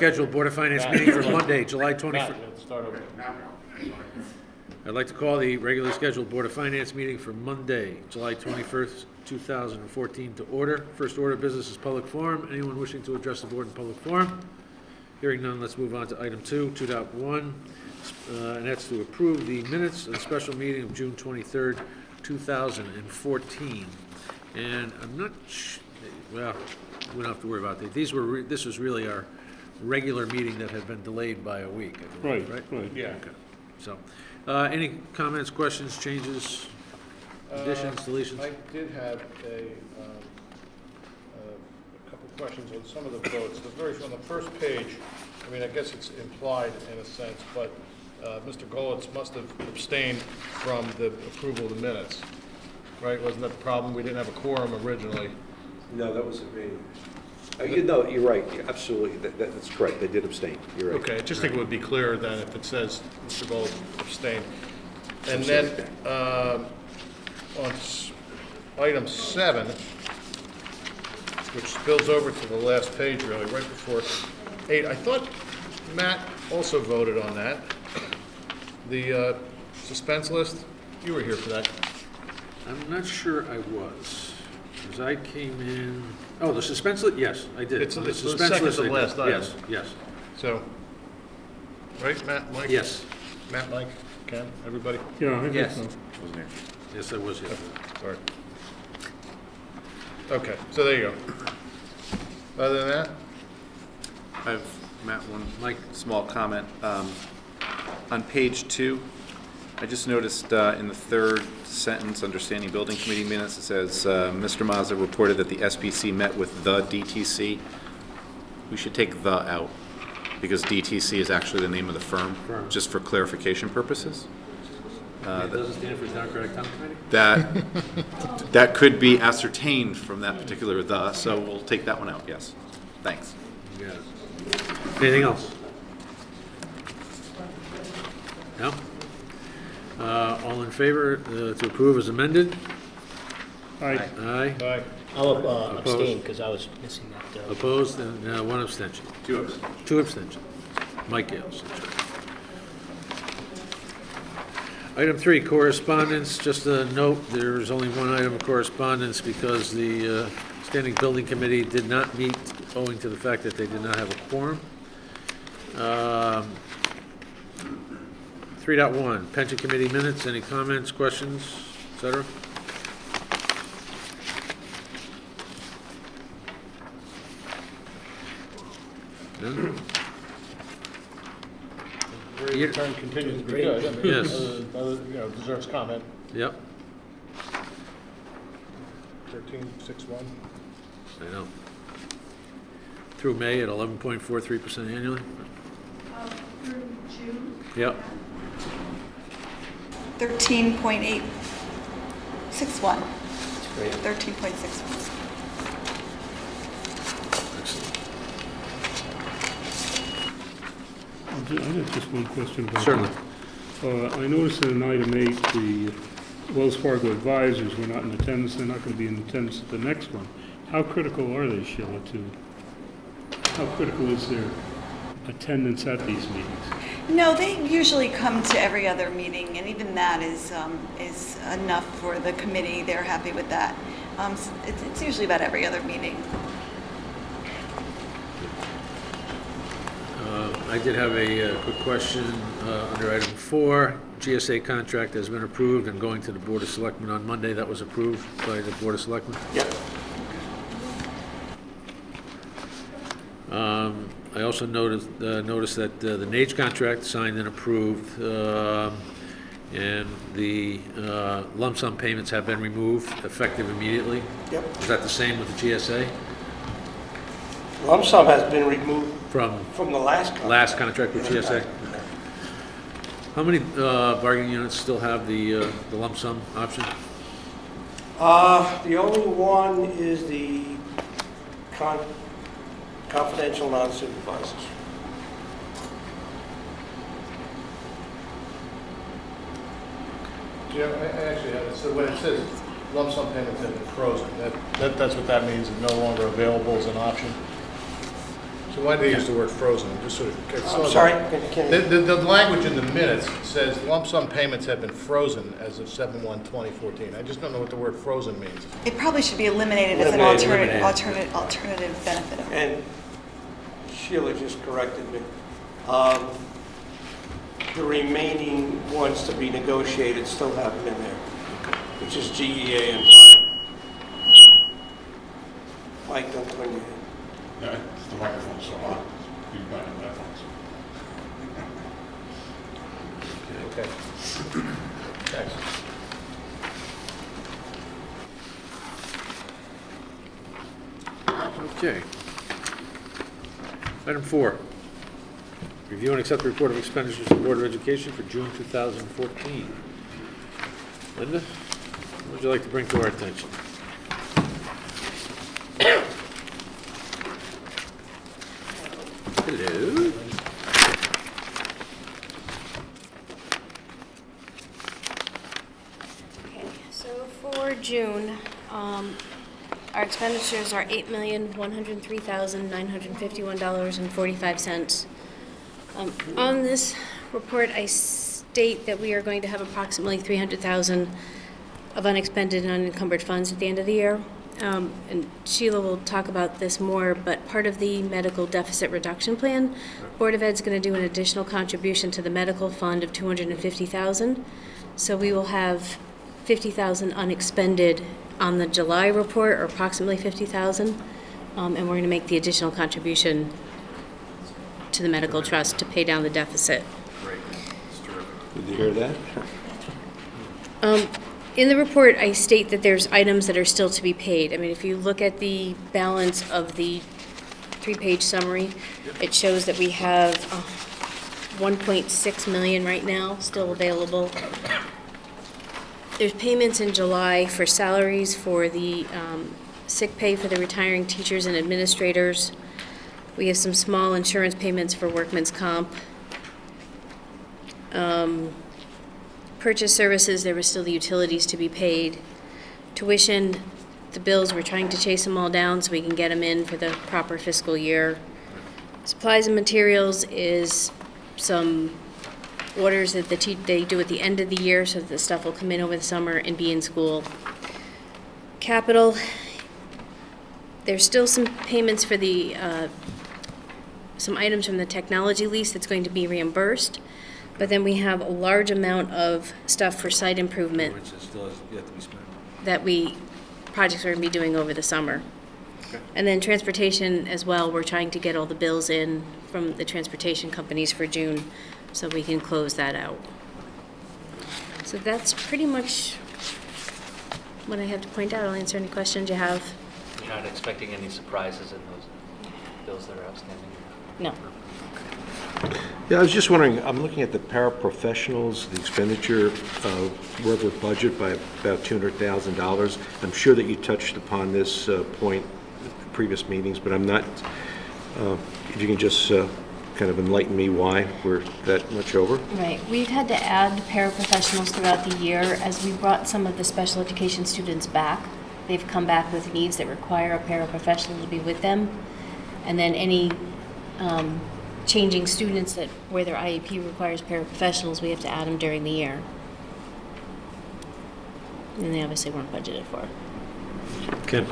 scheduled Board of Finance meeting for Monday, July 21st. Matt, let's start over. I'd like to call the regularly scheduled Board of Finance meeting for Monday, July 21st, 2014 to order. First order of business is public forum. Anyone wishing to address the board in public forum? Hearing none, let's move on to item 2.1, and that's to approve the minutes of the special meeting of June 23rd, 2014. And I'm not, well, we don't have to worry about that. This was really our regular meeting that had been delayed by a week, I believe, right? Right. Yeah. Okay. So, any comments, questions, changes, additions, deletions? I did have a couple questions on some of the votes. On the first page, I mean, I guess it's implied in a sense, but Mr. Golitz must have abstained from the approval of the minutes, right? Wasn't that the problem? We didn't have a quorum originally. No, that wasn't me. No, you're right, absolutely, that's correct, they did abstain, you're right. Okay, I just think it would be clearer than if it says Mr. Golitz abstained. And then on item 7, which spills over to the last page really, right before 8, I thought Matt also voted on that. The suspense list, you were here for that. I'm not sure I was, because I came in, oh, the suspense list, yes, I did. It's On the suspense second list, to I did. last item. Yes, So, right, Matt, Mike? yes, Matt, Mike, Ken, everybody? Yeah, I think Yes. so. yes, I was here. Sorry. Okay, so there you go. Other than that? I have, Matt, one Mike? small comment. On page 2, I just noticed in the third sentence, under Standing Building Committee minutes, it says, Mr. Mazza reported that the SBC met with the DTC. We should take the out, because DTC is actually the name of the firm, Firm. just for clarification purposes. It doesn't stand for Democratic Town Committee? That could be ascertained from that particular the, so we'll take that one out, yes. Thanks. You got it. Anything else? No? All in favor to approve as amended? Aye. Aye. Aye. I'll abstain because I was missing that. Opposed, and one abstention. 2 of us. 2 abstentions. Mike Gales. That's right. Item 3, correspondence. Just a note, there's only one item of correspondence because the Standing Building Committee did not meet owing to the fact that they did not have a quorum. 3.1, Pension Committee minutes. Any comments, questions, et cetera? None? Your return continues to be good. I mean, Yes. Deserves comment. Yep, 1361. I know. Through May at 11.43% annually? Through June, Yep. 13.861. That's great. 13.61. Excellent. I have just one question about Certainly. that. I noticed in item 8, the Wells Fargo advisors were not in attendance. They're not going to be in attendance at the next one. How critical are they, Sheila, how critical is their attendance at these meetings? No, they usually come to every other meeting, and even that is enough for the committee. They're happy with that. It's usually about every other meeting. I did have a quick question under item 4. GSA contract has been approved and going to the Board of Selectmen on Monday. That was approved by the Board of Selectmen. Yep. I also noticed that the NAGE contract signed and approved, and the lump sum payments have been removed effective immediately. Yep. Is that the same with the GSA Lump sum has been removed from from the last contract. last contract with GSA? How many bargaining units still have the lump sum option? The only one is the confidential non-supervisors. Yeah, I actually have it. So when it says lump sum payments have been frozen, that's what that means, is no longer available as an option. So So why do they use the word frozen? Just sort of. I'm sorry, The language in the minutes says lump sum payments have been frozen as of 7/1/2014. I just don't know what the word frozen means. It probably should be eliminated as an alternative benefit. and Sheila just corrected me. The remaining ones to be negotiated still have them in there, which is GEA and fire. Mike, don't turn your head. Yeah, the microphone's so on. You've got the headphones. Okay. Thanks. Okay. Item 4, review and accept the report of expenditures of the Board of Education for June 2014. Linda, what would you like to bring to our attention? Hello? Okay, so for June, our expenditures are $8,103,951.45. On this report, I state that we are going to have approximately $300,000 of unexpended and unencumbered funds at the end of the year. And Sheila will talk about this more, but part of the medical deficit reduction plan, Board of Ed's going to do an additional contribution to the medical fund of $250,000. So we will have $50,000 unexpended on the July report, or approximately $50,000, and we're going to make the additional contribution to the medical trust to pay down the deficit. Did you hear that? In the report, I state that there's items that are still to be paid. I mean, if you look at the balance of the 3-page summary, it shows that we have 1.6 million right now still available. There's payments in July for salaries for the sick pay for the retiring teachers and administrators. We have some small insurance payments for workman's comp. Purchase services, there were still the utilities to be paid. Tuition, the bills, we're trying to chase them all down so we can get them in for the proper fiscal year. Supplies and materials is some orders that they do at the end of the year so that the stuff will come in over the summer and be in school. Capital, there's still some payments for the, some items from the technology lease that's going to be reimbursed. But then we have a large amount of stuff for site improvement that projects we're going to be doing over the summer. Okay. And then transportation as well, we're trying to get all the bills in from the transportation companies for June so we can close that out. So that's pretty much what I have to point out. I'll answer any questions you have. You're not expecting any surprises in those bills that are outstanding? No. Yeah, I was just wondering, I'm looking at the paraprofessionals, the expenditure, we're over budget by about $200,000. I'm sure that you touched upon this point in previous meetings, but I'm not, if you can just kind of enlighten me why we're that much over? Right. We've had to add paraprofessionals throughout the year as we brought some of the special education students back. They've come back with needs that require a paraprofessional to be with them. And then any changing students that where their IEP requires paraprofessionals, we have to add them during the year. And they obviously weren't budgeted for. Ken?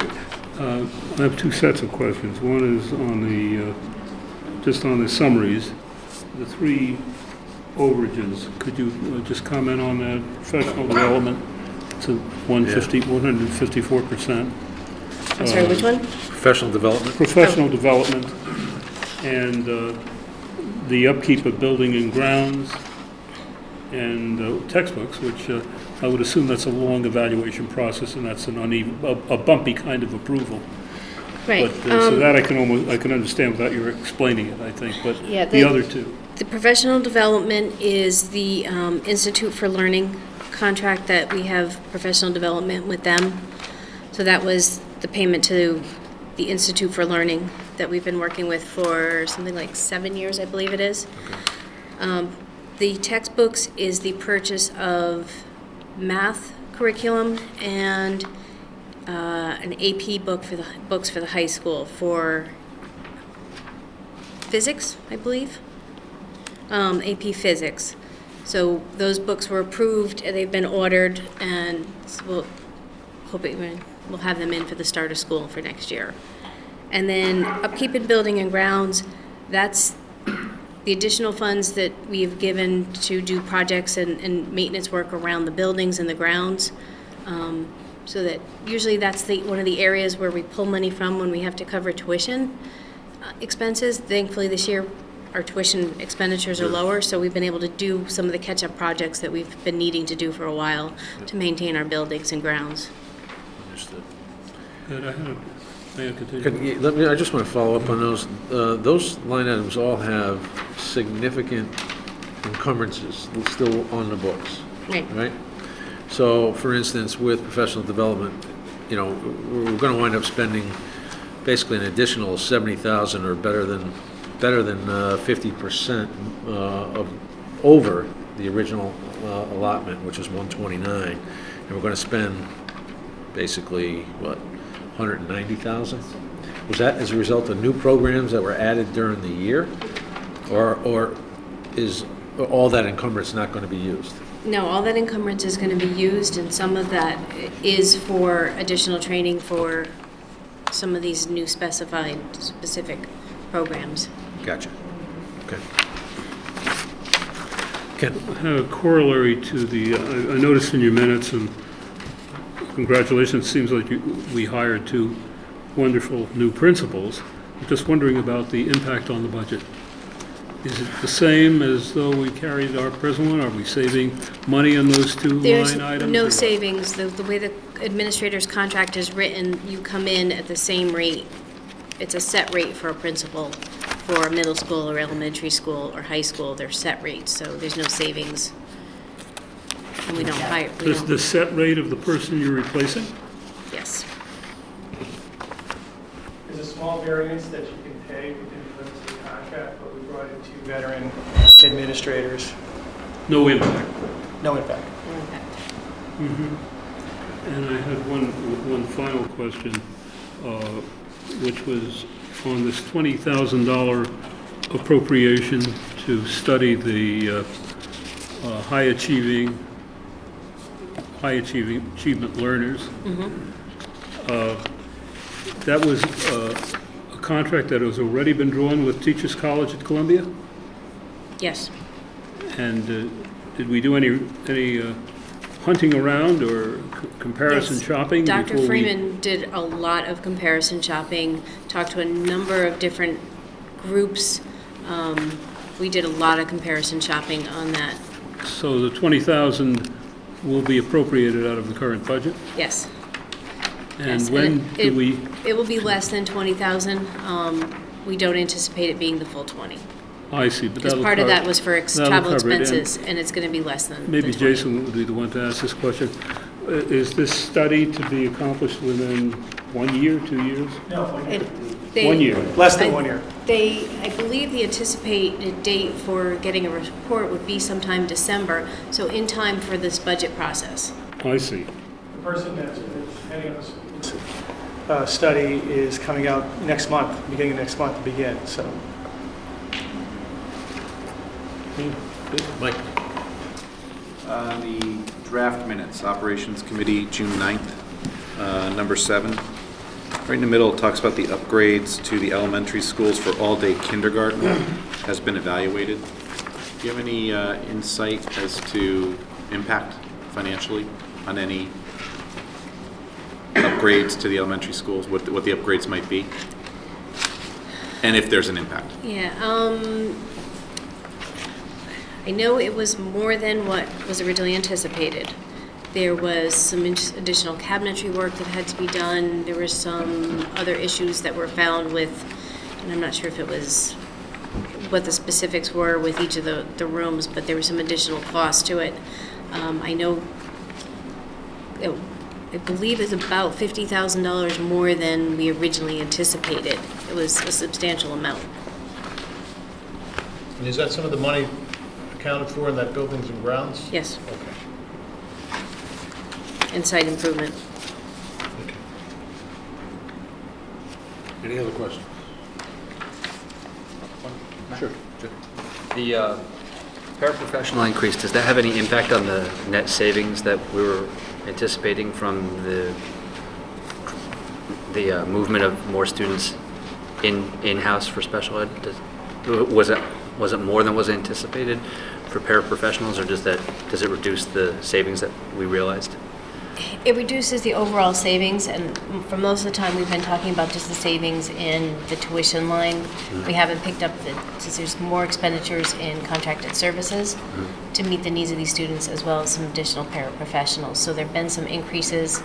I have two sets of questions. One is on the, just on the summaries, the 3 overages. Could you just comment on that? Professional development to 154%. I'm sorry, which one? Professional development? Professional development and the upkeep of building and grounds and textbooks, which I would assume that's a long evaluation process and that's an uneven, a bumpy kind of approval. Right. But, so that I can understand without you explaining it, I think, but Yeah, the other two. The professional development is the Institute for Learning contract that we have professional development with them. So that was the payment to the Institute for Learning that we've been working with for something like 7 years, I believe it is. Okay. The textbooks is the purchase of math curriculum and an AP book for the books for the high school for physics, I believe. AP Physics. So those books were approved, and they've been ordered, and we'll have them in for the start of school for next year. And then upkeep in building and grounds, that's the additional funds that we've given to do projects and maintenance work around the buildings and the grounds. So that usually that's one of the areas where we pull money from when we have to cover tuition expenses. Thankfully, this year, our tuition expenditures are lower, so we've been able to do some of the catch-up projects that we've been needing to do for a while to maintain our buildings and grounds. Understood. Good, may I continue? I just want to follow up on those. Those line items all have significant encumbrances still on the books, right? So, for instance, with professional development, you know, we're going to wind up spending basically an additional $70,000 or better than 50% of over the original allotment, which is $129, and we're going to spend basically what, $190,000? Was that as a result of new programs that were added during the year, or is all that encumbrance not going to be used? No, all that encumbrance is going to be used, and some of that is for additional training for some of these new specific programs. Gotcha. Okay. Ken? I have a corollary to the, I noticed in your minutes, and congratulations, seems like we hired 2 wonderful new principals. I'm just wondering about the impact on the budget. Is it the same as though we carried our present one? Are we saving money on those 2 There's line items? no savings. The way the administrator's contract is written, you come in at the same rate. It's a set rate for a principal. For middle school or elementary school or high school, they're set rates, so there's no savings. And we don't hire, The set rate of the person you're replacing? yes. There's a small variance that you can pay within the limits of the contract, but we brought in 2 veteran administrators. No impact. No impact. And I had one final question, which was on this $20,000 appropriation to study the high achievement learners. That was a contract that has already been drawn with Teachers College at Columbia? Yes. And did we do any hunting around or comparison Yes. shopping? Dr. before we- Freeman did a lot of comparison shopping, talked to a number of different groups. We did a lot of comparison shopping on that. So the 20,000 will be appropriated out of the current budget? Yes. And Yes, when do we, It will be less than 20,000. We don't anticipate it being the full 20. I see, but Because that'll part of cover- that was for that'll travel cover it, and expenses, and it's going to be less than the maybe 20. Jason would be the one to ask this question. Is this study to be accomplished within 1 year, 2 years? No, 1 year. They- 1 year. Less than 1 year. I believe the anticipated date for getting a report would be sometime December, so in time for this budget process. I see. The person that's heading up this study is coming out next month, beginning of next month to begin, so. Mike? The draft minutes, Operations Committee, June 9th, number 7. Right in the middle, it talks about the upgrades to the elementary schools for all-day kindergarten has been evaluated. Do you have any insight as to impact financially on any upgrades to the elementary schools, what the upgrades might be? And if there's an impact? Yeah, I know it was more than what was originally anticipated. There was some additional cabinetry work that had to be done. There were some other issues that were found with, and I'm not sure if it was what the specifics were with each of the rooms, but there was some additional cost to it. I know, I believe it's about $50,000 more than we originally anticipated. It was a substantial amount. And is that some of the money accounted for in that buildings and grounds? Yes, Okay. and site improvement. Any other questions? The paraprofessional increase, does that have any impact on the net savings that we were anticipating from the movement of more students in-house for special ed? Was it more than was anticipated for paraprofessionals, or does it reduce the savings that we realized? It reduces the overall savings, and for most of the time, we've been talking about just the savings in the tuition line. We haven't picked up since there's more expenditures in contracted services to meet the needs of these students, as well as some additional paraprofessionals. So there've been some increases,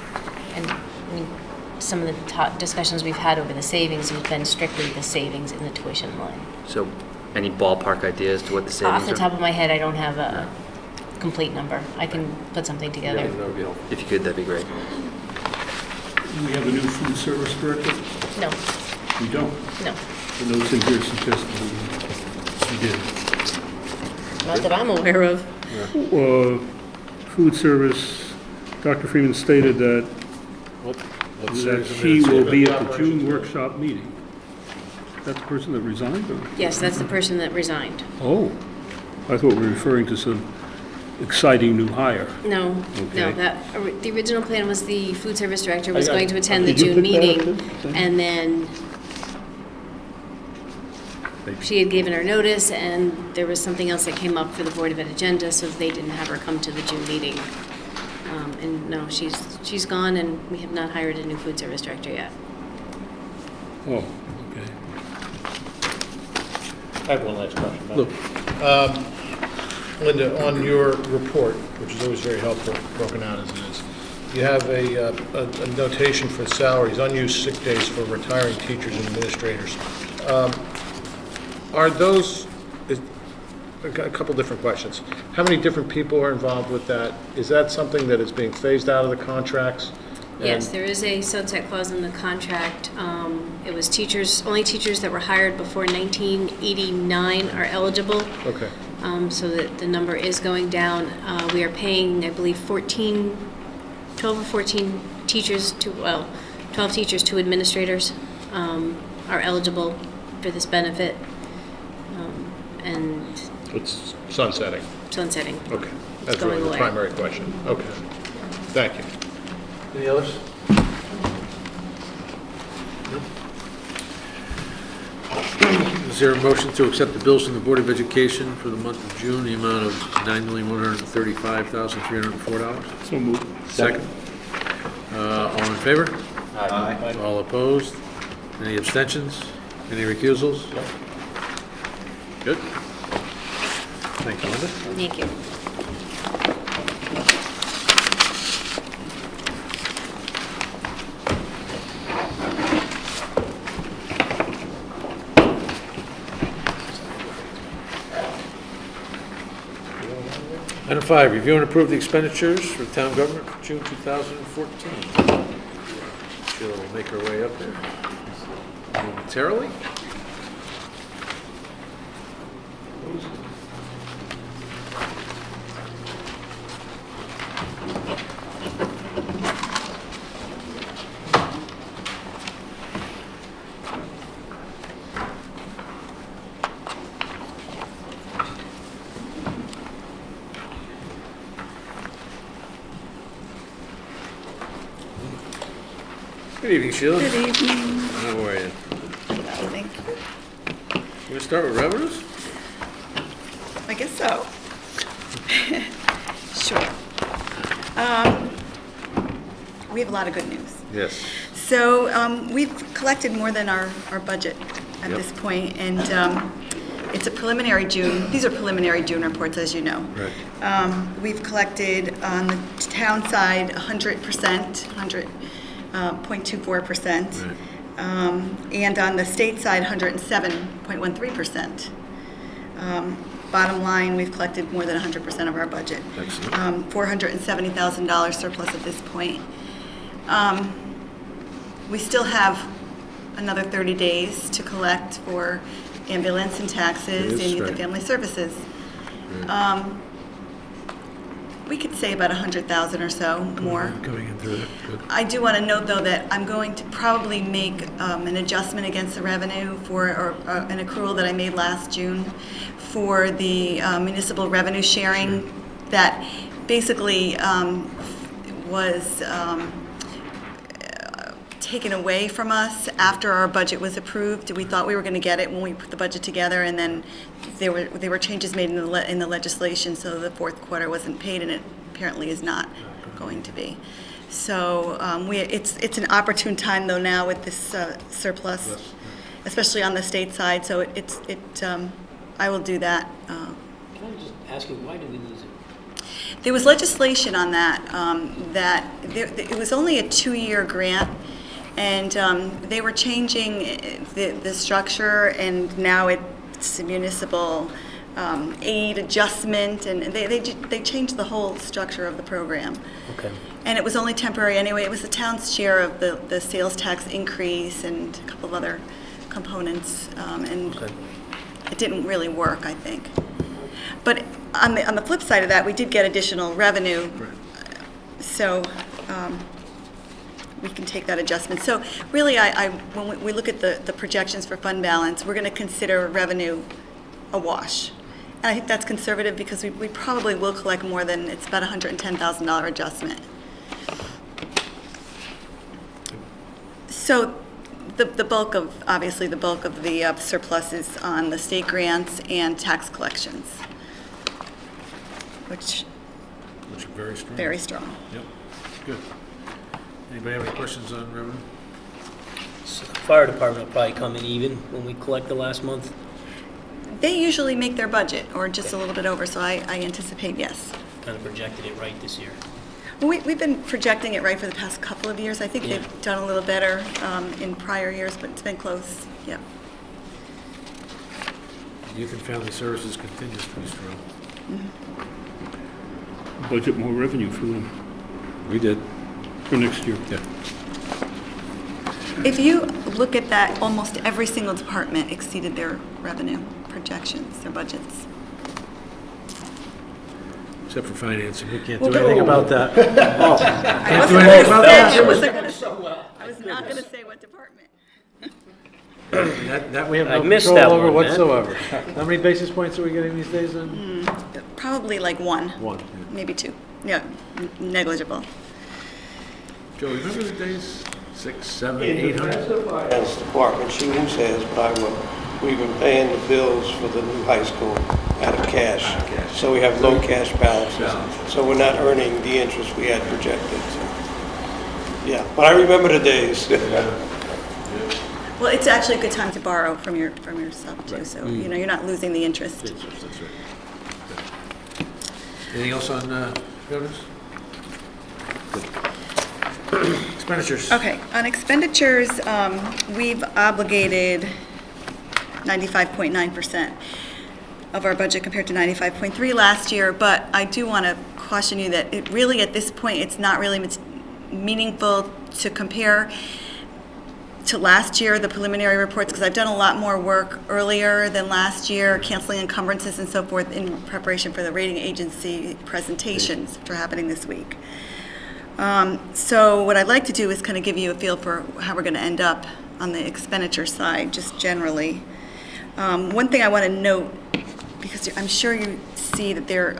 and I mean, some of the discussions we've had over the savings have been strictly the savings in the tuition line. So any ballpark ideas to what the savings Off the are? top of my head, I don't have a complete number. I can put something together. If you could, that'd be great. Do we have a new food service director? No, We don't. no, The notes in here suggest we did. not that I'm aware of. Food service, Dr. Freeman stated that Let's that say she will be at the Operations. June workshop meeting. That's the person that resigned, or? Yes, that's the person that resigned. Oh, I thought we were referring to some exciting new hire. No, no, Okay. the original plan was the food service director was going to attend the Did you June pick that up meeting, too? and then she had given her notice, and there was something else that came up for the Board of Ed agenda, so they didn't have her come to the June meeting. And no, she's gone, and we have not hired a new food service director yet. Oh, okay. I have one last question. Look, Linda, on your report, which is always very helpful, broken out as it is, you have a notation for salaries, unused sick days for retiring teachers and administrators. Are those, a couple different questions. How many different people are involved with that? Is that something that is being phased out of the contracts? Yes, And- there is a sunset clause in the contract. It was only teachers that were hired before 1989 are eligible. Okay. So that the number is going down. We are paying, I believe, 12 or 14 teachers 12 teachers to administrators are eligible for this benefit. And It's sunsetting. sunsetting. Okay. That's going really the away. primary question. Okay. Thank you. Any others? No? Is there a motion to accept the bills from the Board of Education for the month of June, the amount of $9,135,304? So moved. Second. All in favor? Aye. All opposed? Any abstentions? Any recusals? Good. Thank you, Linda. Thank you. Item 5, review and approve the expenditures for town government for June 2014. Sheila will make her way up there momentarily. Good evening, Sheila. Good evening. How are you? Thank you. We'll start with revenues? I guess so. Sure. We have a lot of good news. Yes. So we've collected more than our budget at Yep. this point, and it's a preliminary June. These are preliminary June reports, as you know. Right. We've collected on the town side 100%, 100.24%. Right. And on the state side, 107.13%. Bottom line, we've collected more than 100% of our budget. Excellent. $470,000 surplus at this point. We still have another 30 days to collect for ambulance and taxes It is and youth right. and family services. we could say about 100,000 or so more. Coming in through it, good. I do want to note, though, that I'm going to probably make an adjustment against the revenue for an accrual that I made last June for the municipal revenue sharing that basically was taken away from us after our budget was approved. We thought we were going to get it when we put the budget together, and then there were changes made in the legislation, so the fourth quarter wasn't paid, and it apparently is not going to be. So it's an opportune time, though, now with this surplus, especially on the state side. So I will do that. Can I just ask you, why do we lose it? There was legislation on that, it was only a 2-year grant, and they were changing the structure, and now it's a municipal aid adjustment, and they changed the whole structure of the program. Okay. And it was only temporary anyway. It was the town's share of the sales tax increase and a couple of other components, and Okay. it didn't really work, I think. But on the flip side of that, we did get additional revenue, so we can take that adjustment. So really, when we look at the projections for fund balance, we're going to consider revenue a wash. And I think that's conservative because we probably will collect more than, it's about $110,000 adjustment. So the bulk of, obviously the bulk of the surplus is on the state grants and tax collections, which Which are very strong. very strong. Yep, good. Anybody have any questions on revenue? So the fire department will probably come in even when we collect the last month. They usually make their budget, or just a little bit over, so I anticipate yes. Kind of projected it right this year. Well, we've been projecting it right for the past couple of years. I think Yeah. they've done a little better in prior years, but it's been close, yeah. Youth and Family Services continues to be strong. Budget more revenue for them We did. for next year. Yeah. If you look at that, almost every single department exceeded their revenue projections, their budgets. Except for financing, we can't do anything about that. I Can't do wasn't anything gonna about say- that. I wasn't gonna say- I was not going to say what department. That we have I no missed control that over one, man. whatsoever. How many basis points are we getting these days then? Probably like one, One. maybe two. Yeah, negligible. Joe, remember the days, 600, 700, In the 800? finance department, she says, but we've been paying the bills for the new high school out of cash. So we have low cash balances. So we're not earning the interest we had projected. So, yeah, but I remember the days. Well, it's actually a good time to borrow from yourself too, so you're not losing the interest. That's right. Anything else on revenues? Expenditures. Okay, on expenditures, we've obligated 95.9% of our budget compared to 95.3 last year, but I do want to caution you that it really, at this point, it's not really meaningful to compare to last year, the preliminary reports, because I've done a lot more work earlier than last year, canceling encumbrances and so forth in preparation for the rating agency presentations, which are happening this week. So what I'd like to do is kind of give you a feel for how we're going to end up on the expenditure side, just generally. One thing I want to note, because I'm sure you see that there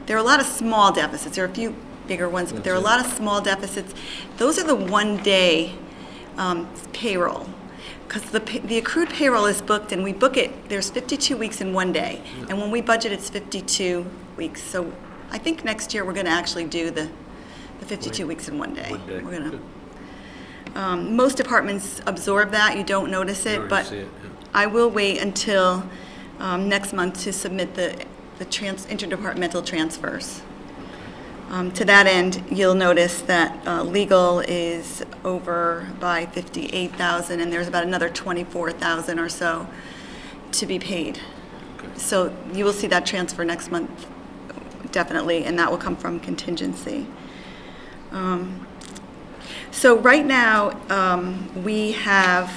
are a lot of small deficits. There are a few bigger ones, but there are a lot of small deficits. Those are the one-day payroll, because the accrued payroll is booked, and we book it, there's 52 weeks in one day, and when we budget, it's 52 weeks. So I think next year we're going to actually do the 52 weeks in one day. We're going to. Most departments absorb that. You don't notice You it, don't but see it, yeah. I will wait until next month to submit the interdepartmental transfers. To that end, you'll notice that legal is over by 58,000, and there's about another 24,000 or so to be paid. Okay. So you will see that transfer next month, definitely, and that will come from contingency. So right now, we have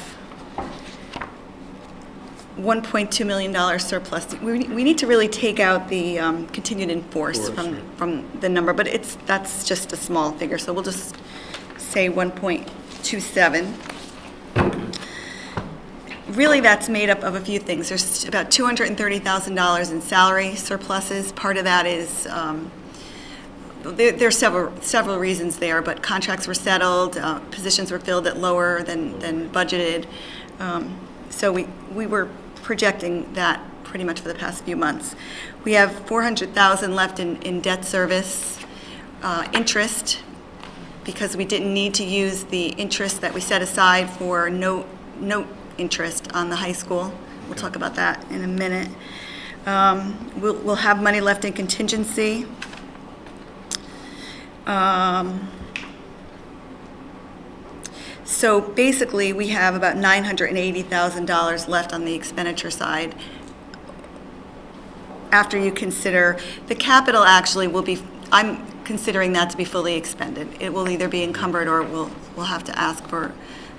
$1.2 million surplus. We need to really take out the continued in force from the number, but that's just a small figure, so we'll just say 1.27. Really, that's made up of a few things. There's about $230,000 in salary surpluses. Part of that is, there's several reasons there, but contracts were settled, positions were filled at lower than budgeted. So we were projecting that pretty much for the past few months. We have $400,000 left in debt service interest, because we didn't need to use the interest that we set aside for note interest on the high school. We'll talk about that in a minute. We'll have money left in contingency. So basically, we have about $980,000 left on the expenditure side. After you consider, the capital actually will be, I'm considering that to be fully expended. It will either be encumbered or we'll have to ask for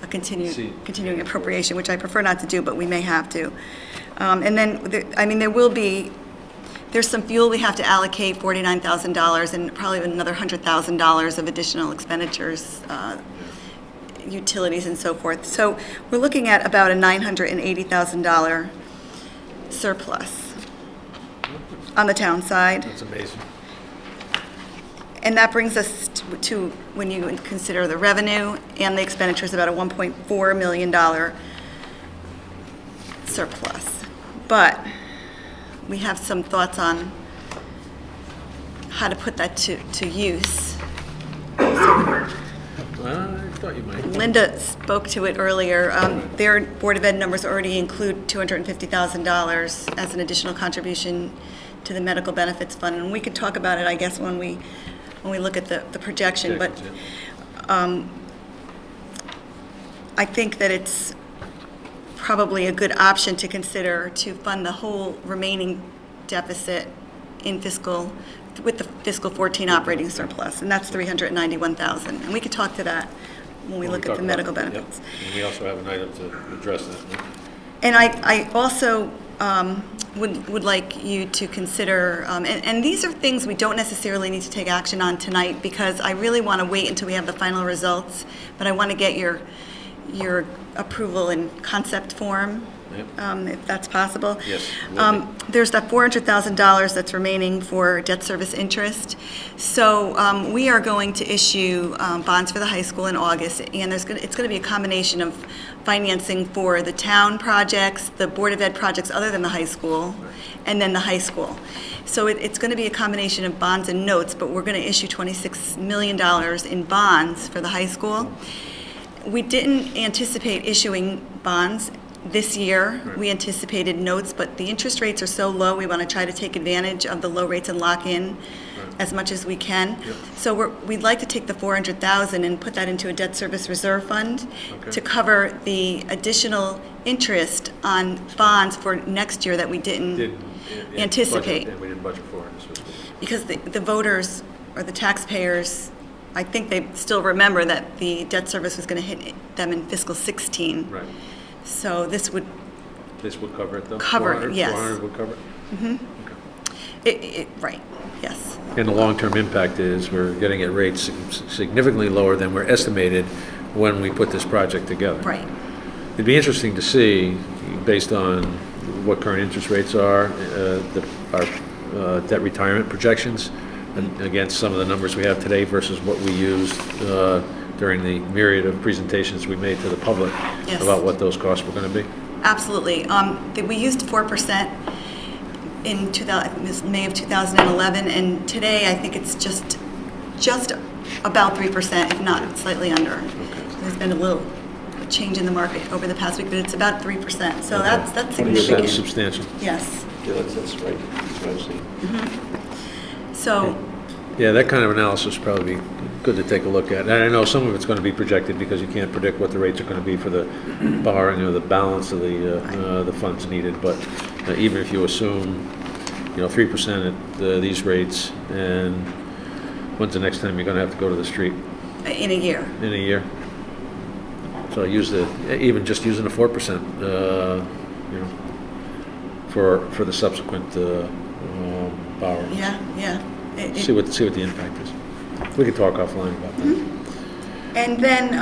a continuing appropriation, which I prefer not to do, but we may have to. And then, there's some fuel we have to allocate, $49,000, and probably another $100,000 of additional expenditures, utilities and so forth. So we're looking at about a $980,000 surplus on the town side. That's amazing. And that brings us to, when you consider the revenue and the expenditures, about a $1.4 million surplus. But we have some thoughts on how to put that to use. I thought you might. Linda spoke to it earlier. Their Board of Ed numbers already include $250,000 as an additional contribution to the medical benefits fund. And we could talk about it, I guess, when we look at the projection. But I think that it's probably a good option to consider to fund the whole remaining deficit with the fiscal 14 operating surplus, and that's $391,000. And we could talk to that when we look at the medical benefits. Yep. And we also have an item to address that. And I also would like you to consider, and these are things we don't necessarily need to take action on tonight, because I really want to wait until we have the final results, but I want to get your approval in concept form, if that's possible. Yes. There's that $400,000 that's remaining for debt service interest. So we are going to issue bonds for the high school in August, and it's going to be a combination of financing for the town projects, the Board of Ed projects other than the high school, and then the high school. So it's going to be a combination of bonds and notes, but we're going to issue $26 million in bonds for the high school. We didn't anticipate issuing bonds this year. We anticipated notes, but the interest rates are so low, we want to try to take advantage of the low rates and lock in as much as we can. So we'd like to take the $400,000 and put that into a debt service reserve fund to cover the additional interest on bonds for next year that we didn't anticipate. And we didn't budget for it. Because the voters or the taxpayers, I think they still remember that the debt service was going to hit them in fiscal 16. Right. So this would cover it, though? Cover it, 400, yes. 400 would cover it? Mm-hmm. Right, yes. And the long-term impact is we're getting at rates significantly lower than were estimated when we put this project together. Right. It'd be interesting to see, based on what current interest rates are, our debt retirement projections, and against some of the numbers we have today versus what we used during the myriad of presentations we made to the public about what those costs were going to be. Absolutely. We used 4% in May of 2011, and today I think it's just about 3%, if not slightly under. There's been a little change in the market over the past week, but it's about 3%. So that's significant. That's substantial. Yes. Yeah, that's right. That's what I was saying. Mm-hmm. So. Yeah, that kind of analysis would probably be good to take a look at. And I know some of it's going to be projected because you can't predict what the rates are going to be for the borrowing or the balance of the funds needed. But even if you assume, 3% at these rates, and when's the next time you're going to have to go to the street? In a year. In a year. So even just using the 4%, for the subsequent borrowings. Yeah. See what the impact is. We can talk offline about that. And then,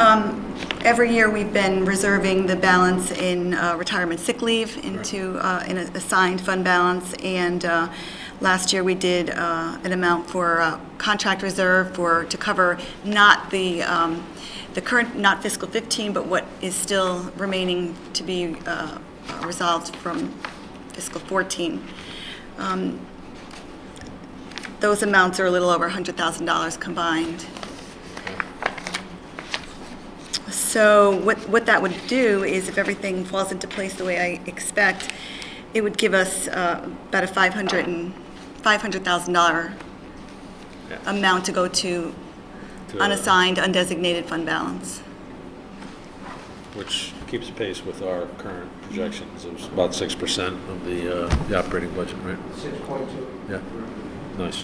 every year, we've been reserving the balance in retirement sick leave into, in an assigned fund balance. And last year, we did an amount for contract reserve to cover not the current, not fiscal 15, but what is still remaining to be resolved from fiscal 14. Those amounts are a little over $100,000 combined. So what that would do is, if everything falls into place the way I expect, it would give us about a $500,000 amount to go to unassigned, undesignated fund balance. Which keeps pace with our current projections. It was about 6% of the operating budget, right? 6.2. Yeah, nice.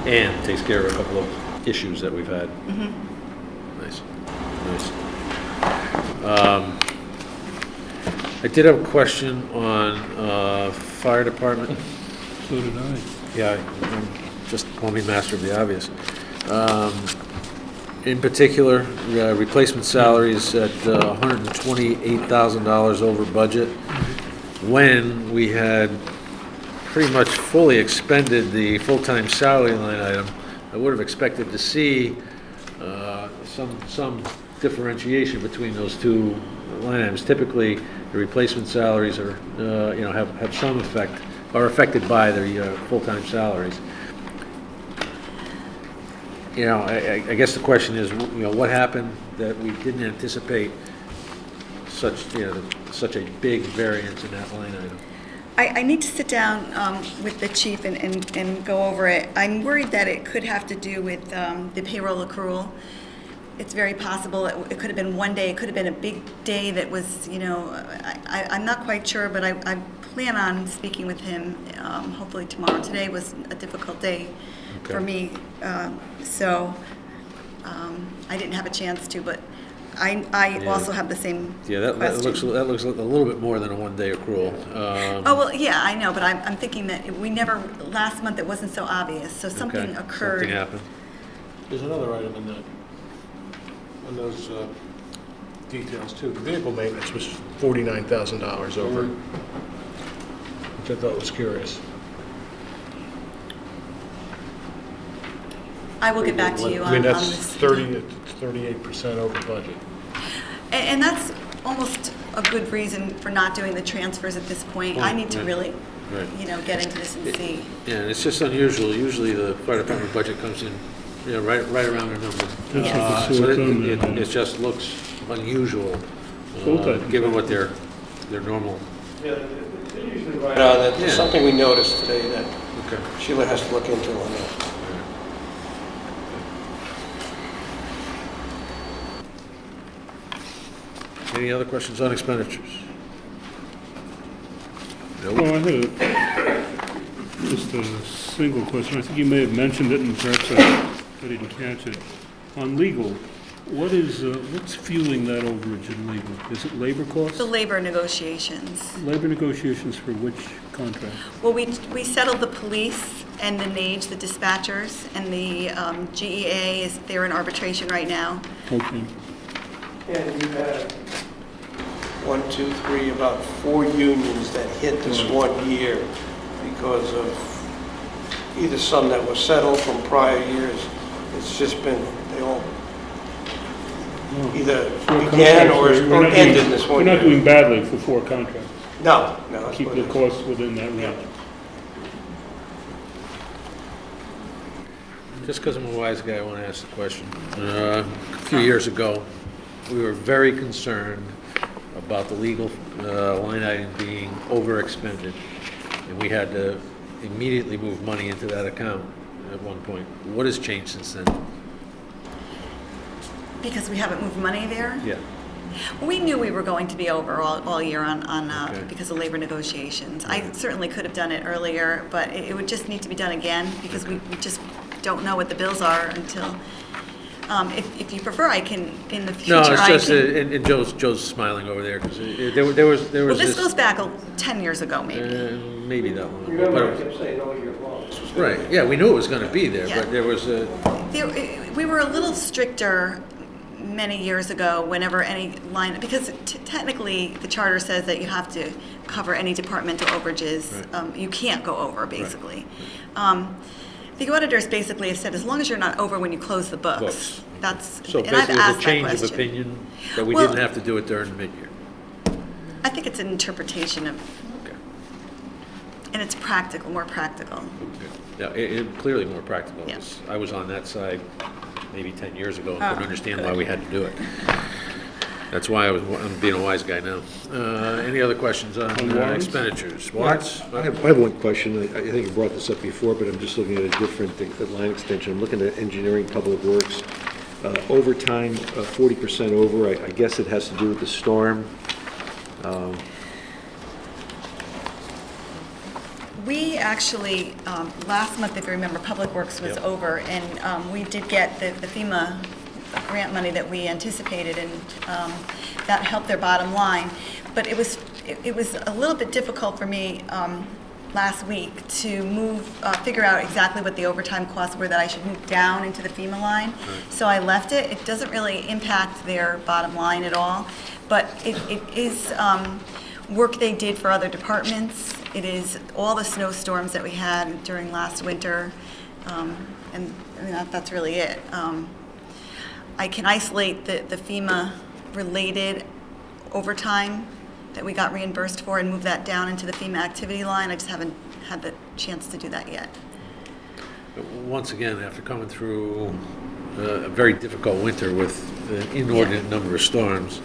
And takes care of a couple of issues that we've had. Nice. I did have a question on fire department. So did I. Yeah, just call me master of the obvious. In particular, replacement salaries at $128,000 over budget, when we had pretty much fully expended the full-time salary line item. I would have expected to see some differentiation between those two line items. Typically, the replacement salaries are, have some effect, are affected by the full-time salaries. I guess the question is, what happened that we didn't anticipate such a big variance in that line item? I need to sit down with the chief and go over it. I'm worried that it could have to do with the payroll accrual. It's very possible it could have been one day, it could have been a big day that was, I'm not quite sure, but I plan on speaking with him hopefully tomorrow. Today was a difficult day for me, so I didn't have a chance to, but I also have the same Yeah, that looks a little bit more than a one-day accrual. Oh, well, yeah, I know, but I'm thinking that last month it wasn't so obvious, so something occurred. Something happened. There's another item in those details too. The vehicle maintenance was $49,000 over, which I thought was curious. I will get back to you on this. That's 38% over budget. And that's almost a good reason for not doing the transfers at this point. I need to really, get into this and see. Yeah, and it's just unusual. Usually the fire department budget comes in, right around a number. So it just looks unusual, given what their normal. Yeah, they're usually right on that. There's something we noticed today that Sheila has to look into on that. Any other questions on expenditures? Nope. Well, I had just a single question. I think you may have mentioned it, and perhaps I didn't catch it. On legal, what's fueling that overage in legal? Is it labor costs? The labor negotiations. Labor negotiations for which contract? Well, we settled the police and the NAGE, the dispatchers, and the GEA they're in arbitration right now. Okay. And you had about 4 unions that hit this 1 year because of either some that were settled from prior years. It's just been, they all either began or ended this 1 year. We're not doing badly for 4 contracts. No. Keep the costs within that range. Just because I'm a wise guy, I want to ask the question. A few years ago, we were very concerned about the legal line item being overexpended, and we had to immediately move money into that account at one point. What has changed since then? Because we haven't moved money there? Yeah. We knew we were going to be over all year on because of labor negotiations. I certainly could have done it earlier, but it would just need to be done again because we just don't know what the bills are until. If you prefer, I can in the future. No, it's just and Joe's smiling over there because there was. Well, this this goes back 10 years ago, maybe. maybe that one. Remember, I But- kept saying all year long, this was gonna Right, yeah, we knew it was gonna be there, Yeah. but there was a, We were a little stricter many years ago whenever any line, because technically, the charter says that you have to cover any departmental overages. Right. You can't go over, basically. The auditors basically have said, as long as you're not over when you close the books, Books. that's, so and I've basically it's asked a that change of question. opinion, that we Well- didn't have to do it during mid-year. I think it's an interpretation of, Okay. and it's practical, more practical. Yeah, it clearly more practical. Yeah. 'Cause I was on that side maybe 10 years ago and Oh, couldn't understand why good. we had to do it. That's why I'm being a wise guy now. Any other questions on On warrants? expenditures? Warrants? I have one question. I think you brought this up before, but I'm just looking at a different line extension. I'm looking at engineering, public works. Overtime, 40% over. I guess it has to do with the storm. We actually, last month, if you remember, Public Works was Yep. over, and we did get the FEMA grant money that we anticipated, and that helped their bottom line. But it was a little bit difficult for me last week to figure out exactly what the overtime costs were that I should move down into the FEMA line. So I left it. It doesn't really impact their bottom line at all, but it is work they did for other departments. It is all the snowstorms that we had during last winter, and I mean, that's really it. I can isolate the FEMA-related overtime that we got reimbursed for and move that down into the FEMA activity line. I just haven't had the chance to do that yet. Once again, after coming through a very difficult winter with an inordinate number of storms,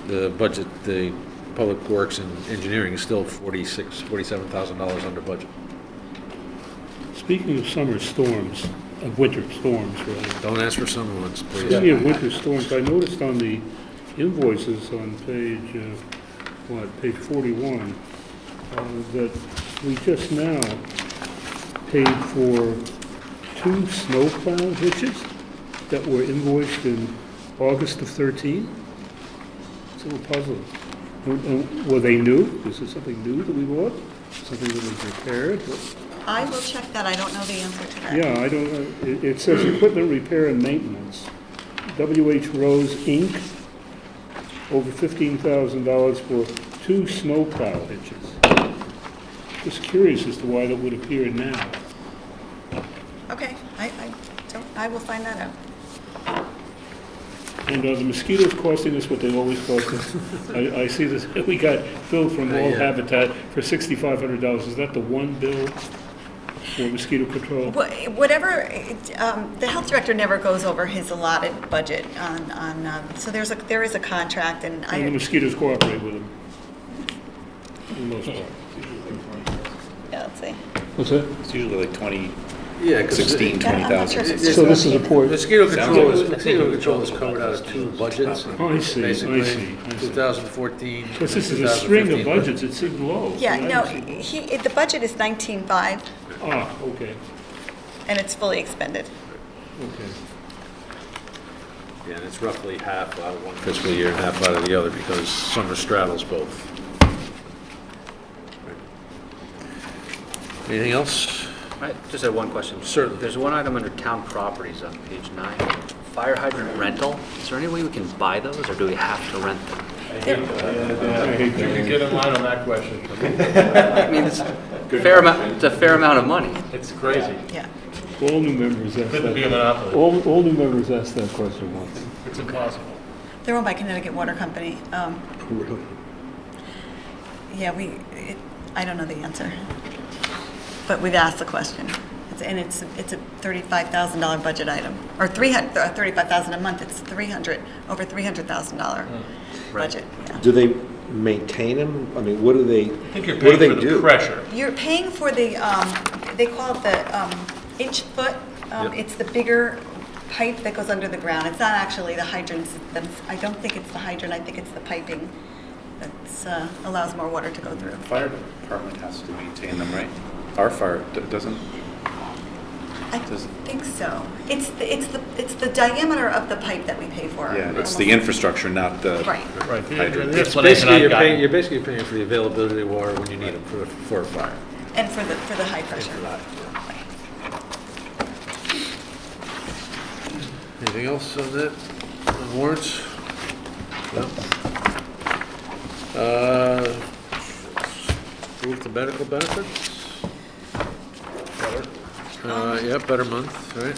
the budget, the Public Works and Engineering is still $47,000 under budget. Speaking of summer storms, of winter storms, rather. Don't ask for summer ones, please. Speaking of winter storms, I noticed on the invoices on page, page 41, that we just now paid for 2 snowplow hitches that were invoiced in August of 13. It's a little puzzling. Were they new? Is it something new that we bought? Something that was repaired? I will check that. I don't know the answer to that. Yeah, I don't know. It says equipment repair and maintenance. W.H. Rose, Inc., over $15,000 for 2 snowplow hitches. Just curious as to why that would appear now. Okay, I will find that out. And are the mosquitoes costing us what they always cost us? I see this, we got billed from All Yeah. Habitat for $6,500. Is that the one bill for mosquito control? Whatever, the health director never goes over his allotted budget so there is a contract, and And the mosquitoes cooperate with them? For the most part. yeah, let's see. What's that? It's usually like 20, Yeah, 'cause 16, Yeah, I'm not 20,000. sure if it's So this is a poor, Mosquito control Sounds is, mosquito control is covered out of 2 budgets. Oh, I see, I Basically, see. 2014. because this is a string of 2015. budgets, it seemed low. Yeah, I no, didn't see- the budget is 19.5, Ah, okay, and it's fully expended. okay. Yeah, and it's roughly half out of one fiscal year and half out of the other because summer straddles both. Anything else? I just had one question. Certainly. There's one item under town properties on page 9, fire hydrant rental. Is there any way we can buy those, or do we have to rent them? I hate You can that. get in line on that question. I mean, it's a fair amount of money. It's crazy. Yeah. All new members ask Couldn't be a that. monopoly. All new members ask that question once. It's impossible. They're owned by Connecticut Water Company. Really? Yeah, I don't know the answer, but we've asked the question. It's a $35,000 budget item, or $35,000 a month. It's over $300,000 budget. Yeah. Do they maintain them? I mean, what do they, I think you're what do paying they for the do? pressure. You're paying for the, they call it the inch foot. Yep. It's the bigger pipe that goes under the ground. It's not actually the hydrants. I don't think it's the hydrant. I think it's the piping that allows more water to go through. Fire department has to maintain them, right? Our fire doesn't. I think so. It's the diameter of the pipe that we pay for. Yeah, it's the almost. infrastructure, not the Right. Right. hydrant. The It's explanation basically, I've you're gotten. paying for the availability of water when you need them for a fire. And for the high pressure. Anything else on that, on warrants? No? Move to medical benefits? Yeah, better month, right?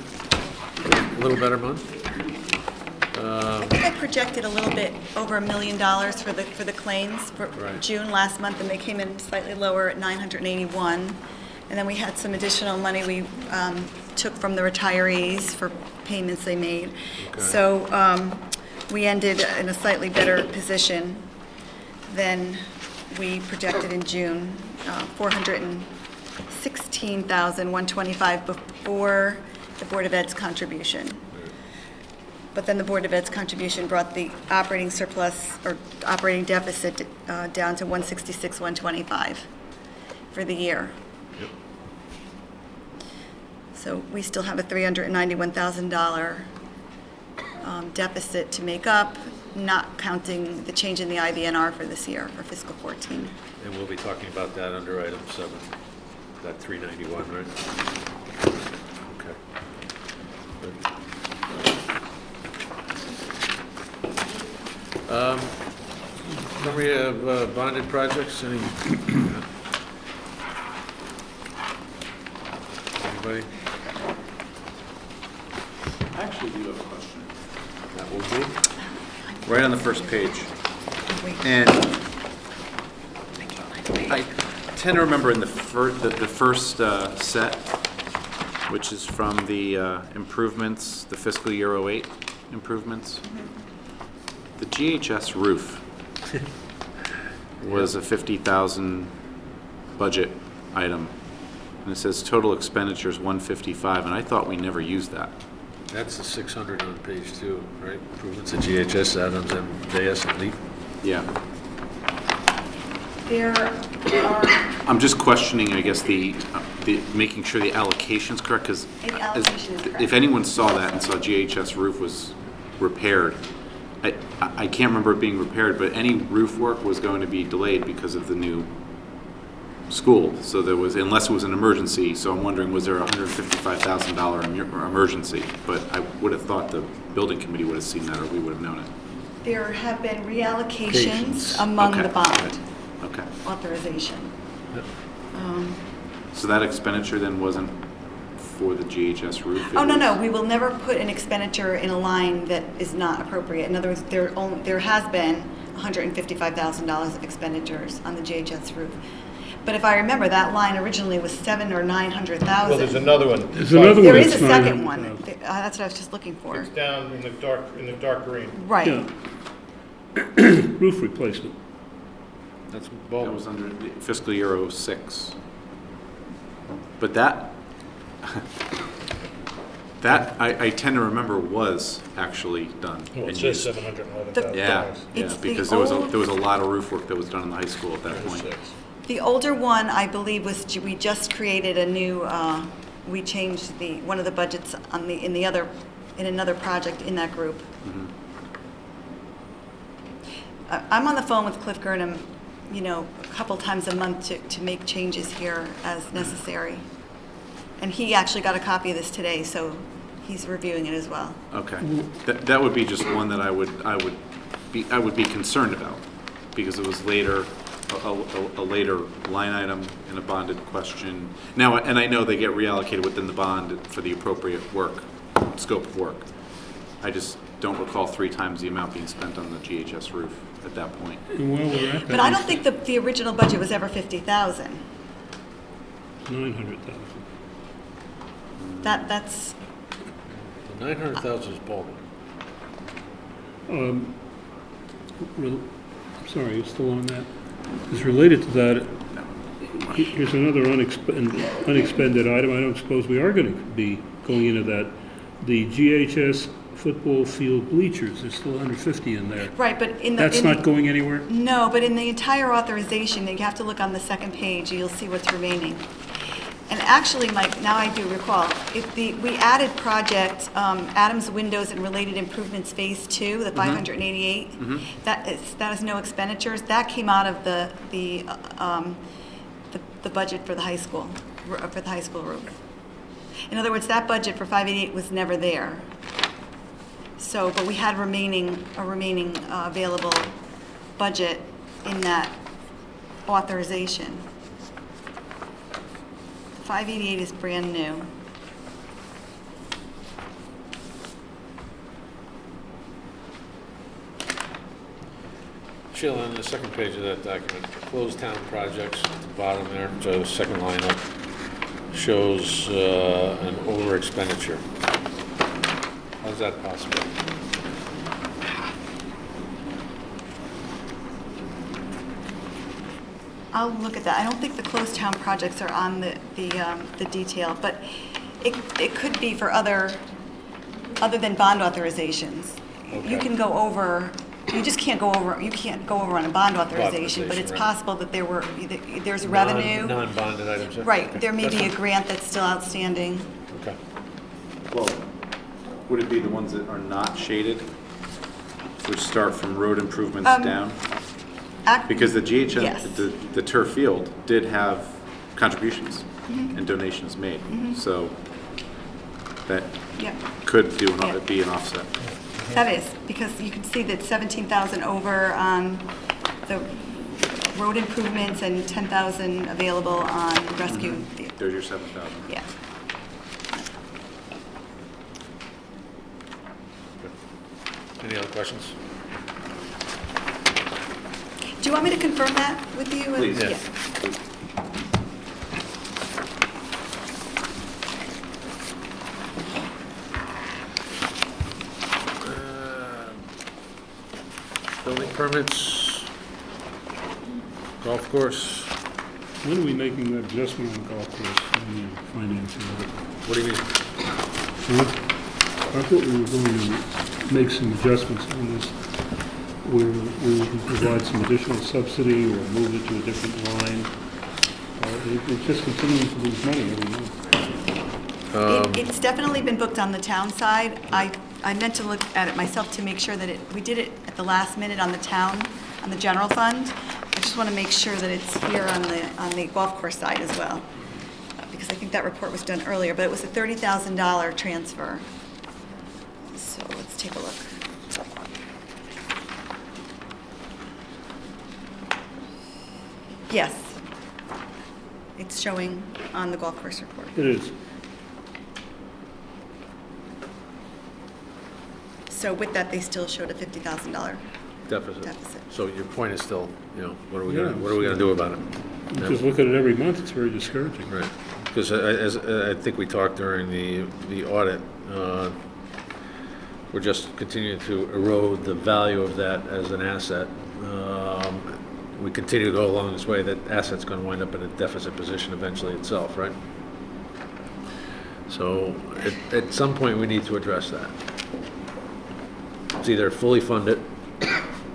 A little better month. I think I projected a little bit over $1 million for the claims for Right. June last month, and they came in slightly lower at 981. And then we had some additional money we took from the retirees for payments they made. Okay. So we ended in a slightly better position than we projected in June, 416,125 before the Board of Ed's contribution. But then the Board of Ed's contribution brought the operating surplus or operating deficit down to 166,125 for the year. Yep. So we still have a $391,000 deficit to make up, not counting the change in the IBNR for this year, for fiscal 14. And we'll be talking about that under item 7, that 391, right? Okay. Good. Then we have bonded projects, anybody? I actually do have a question. That will do. Right on the first page. Wait. And I tend to remember in the first set, which is from the improvements, the fiscal year '08 improvements, the GHS roof was a 50,000 budget item. And it says total expenditures 155, and I thought we never used that. That's the 600 on page 2, right? Improvements at GHS, Adams, MJS, and Leaf. Yeah. There are, I'm just questioning, I guess, the making sure the allocation's correct, because The allocation is correct. if anyone saw that and saw GHS roof was repaired, I can't remember it being repaired, but any roof work was going to be delayed because of the new school. So there was, unless it was an emergency, so I'm wondering, was there a $155,000 emergency? But I would have thought the building committee would have seen that, or we would have known it. there have been reallocations among Okay. the bond Okay. authorization. So that expenditure then wasn't for the GHS roof? It Oh, no, no, was- we will never put an expenditure in a line that is not appropriate. In other words, there has been $155,000 of expenditures on the GHS roof. But if I remember, that line originally was $700,000 or $900,000. Well, there's another one. There's another There one is that's a second 900,000. one. That's what I was just looking for. It's down in the dark green. Right. Yeah. Roof replacement. That's That Baldwin. was under the fiscal year '06. But that, I tend to remember was actually done. Well, it and says used. $711,000. Yeah, yeah, It's the because there was old- a lot of roof work that was done in the high school at that point. The older one, I believe, was, we just created a new, we changed one of the budgets in another project in that group. Mhm. I'm on the phone with Cliff Gurnham, a couple times a month to make changes here as necessary. And he actually got a copy of this today, so he's reviewing it as well. Okay, that would be just one that I would be concerned about, because it was later, a later line item in a bonded question. Now, and I know they get reallocated within the bond for the appropriate scope of work. I just don't recall 3 times the amount being spent on the GHS roof at that point. And while we're at that. But I don't think the original budget was ever 50,000. 900,000. That's, The 900,000 is Baldwin. Sorry, you're still on that? It's related to that. Here's another unexpended item. I don't suppose we are going to be going into that. The GHS football field bleachers, there's still 150 in there. right, but in the... That's in not the- going anywhere? No, but in the entire authorization, you have to look on the second page, you'll see what's remaining. And actually, Mike, now I do recall, we added project Adams Windows and Related Improvements Phase 2, the 588. That is no expenditures. That came out of the budget for the high school, roof. In other words, that budget for 588 was never there. So, but we had a remaining available budget in that authorization. 588 is brand new. Sheila, on the second page of that document, closed town projects at the bottom there, so the second line up, shows an over expenditure. How's that possible? I'll look at that. I don't think the closed town projects are on the detail, but it could be for other than bond authorizations. You can go over, you can't go over on a bond authorization, but it's possible that there's revenue. Non-bonded items. Right, there may be a grant that's still outstanding. Okay. Well, would it be the ones that are not shaded, which start from road improvements down? Because the GHM, Yes. the turf field did have contributions and donations made. So that Yeah. could be an offset. That is, because you can see that 17,000 over on the road improvements and 10,000 available on rescue. There's your 7,000. Yeah. Any other questions? Do you want me to confirm that with you? Please. Yeah. Building permits, golf course, When are we making that adjustment on the golf course in the financing of it? what do you mean? I thought we were going to make some adjustments on this, where we can provide some additional subsidy or move it to a different line. It's just continuing to lose money every month. It's definitely been booked on the town side. I meant to look at it myself to make sure that we did it at the last minute on the general fund. I just want to make sure that it's here on the golf course side as well, because I think that report was done earlier, but it was a $30,000 transfer. So let's take a look. Yes. It's showing on the golf course report. It is. So with that, they still showed a $50,000 Deficit. deficit. So your point is still, what are we Yeah. gonna do about it? Just look at it every month, it's very discouraging. Right, because as I think we talked during the audit, we're just continuing to erode the value of that as an asset. We continue to go along this way, that asset's going to wind up in a deficit position eventually itself, right? So at some point, we need to address that. It's either fully fund it,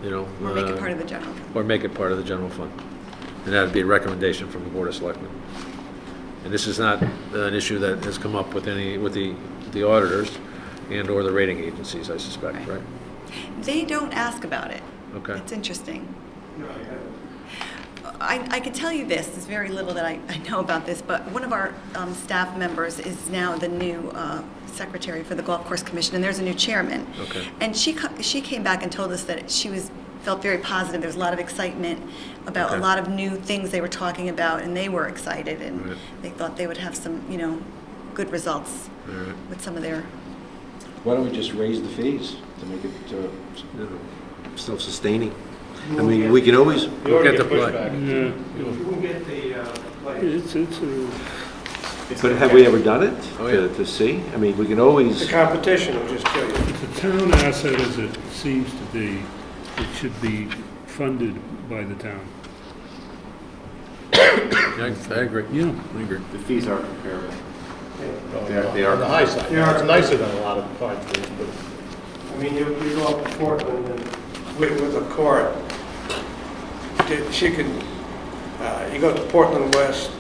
Or make it part of the general fund. or make it part of the general fund. And that'd be a recommendation from the Board of Selectmen. And this is not an issue that has come up with the auditors and/or the rating agencies, I suspect, right? They don't ask about it. Okay. It's interesting. I can tell you this, there's very little that I know about this, but one of our staff members is now the new secretary for the Golf Course Commission, and there's a new chairman. Okay. And she came back and told us that she felt very positive. There was a lot of excitement about a Okay. lot of new things they were talking about, and they were excited, and Right. they thought they would have some, good results All right. with some of their. Why don't we just raise the fees to make it self-sustaining? I mean, we can always, We'll get the play. Yeah, We'll get the, it's but have we ever done it Oh, yeah. to see? I mean, we can always, The competition will just kill you. a town asset as it seems to be, it should be funded by the town. I agree. Yeah. I agree. The fees are comparable. They are on the high side. It's nicer than a lot of pine trees, but I mean, you go up to Portland and with a cart, she could, you go to Portland West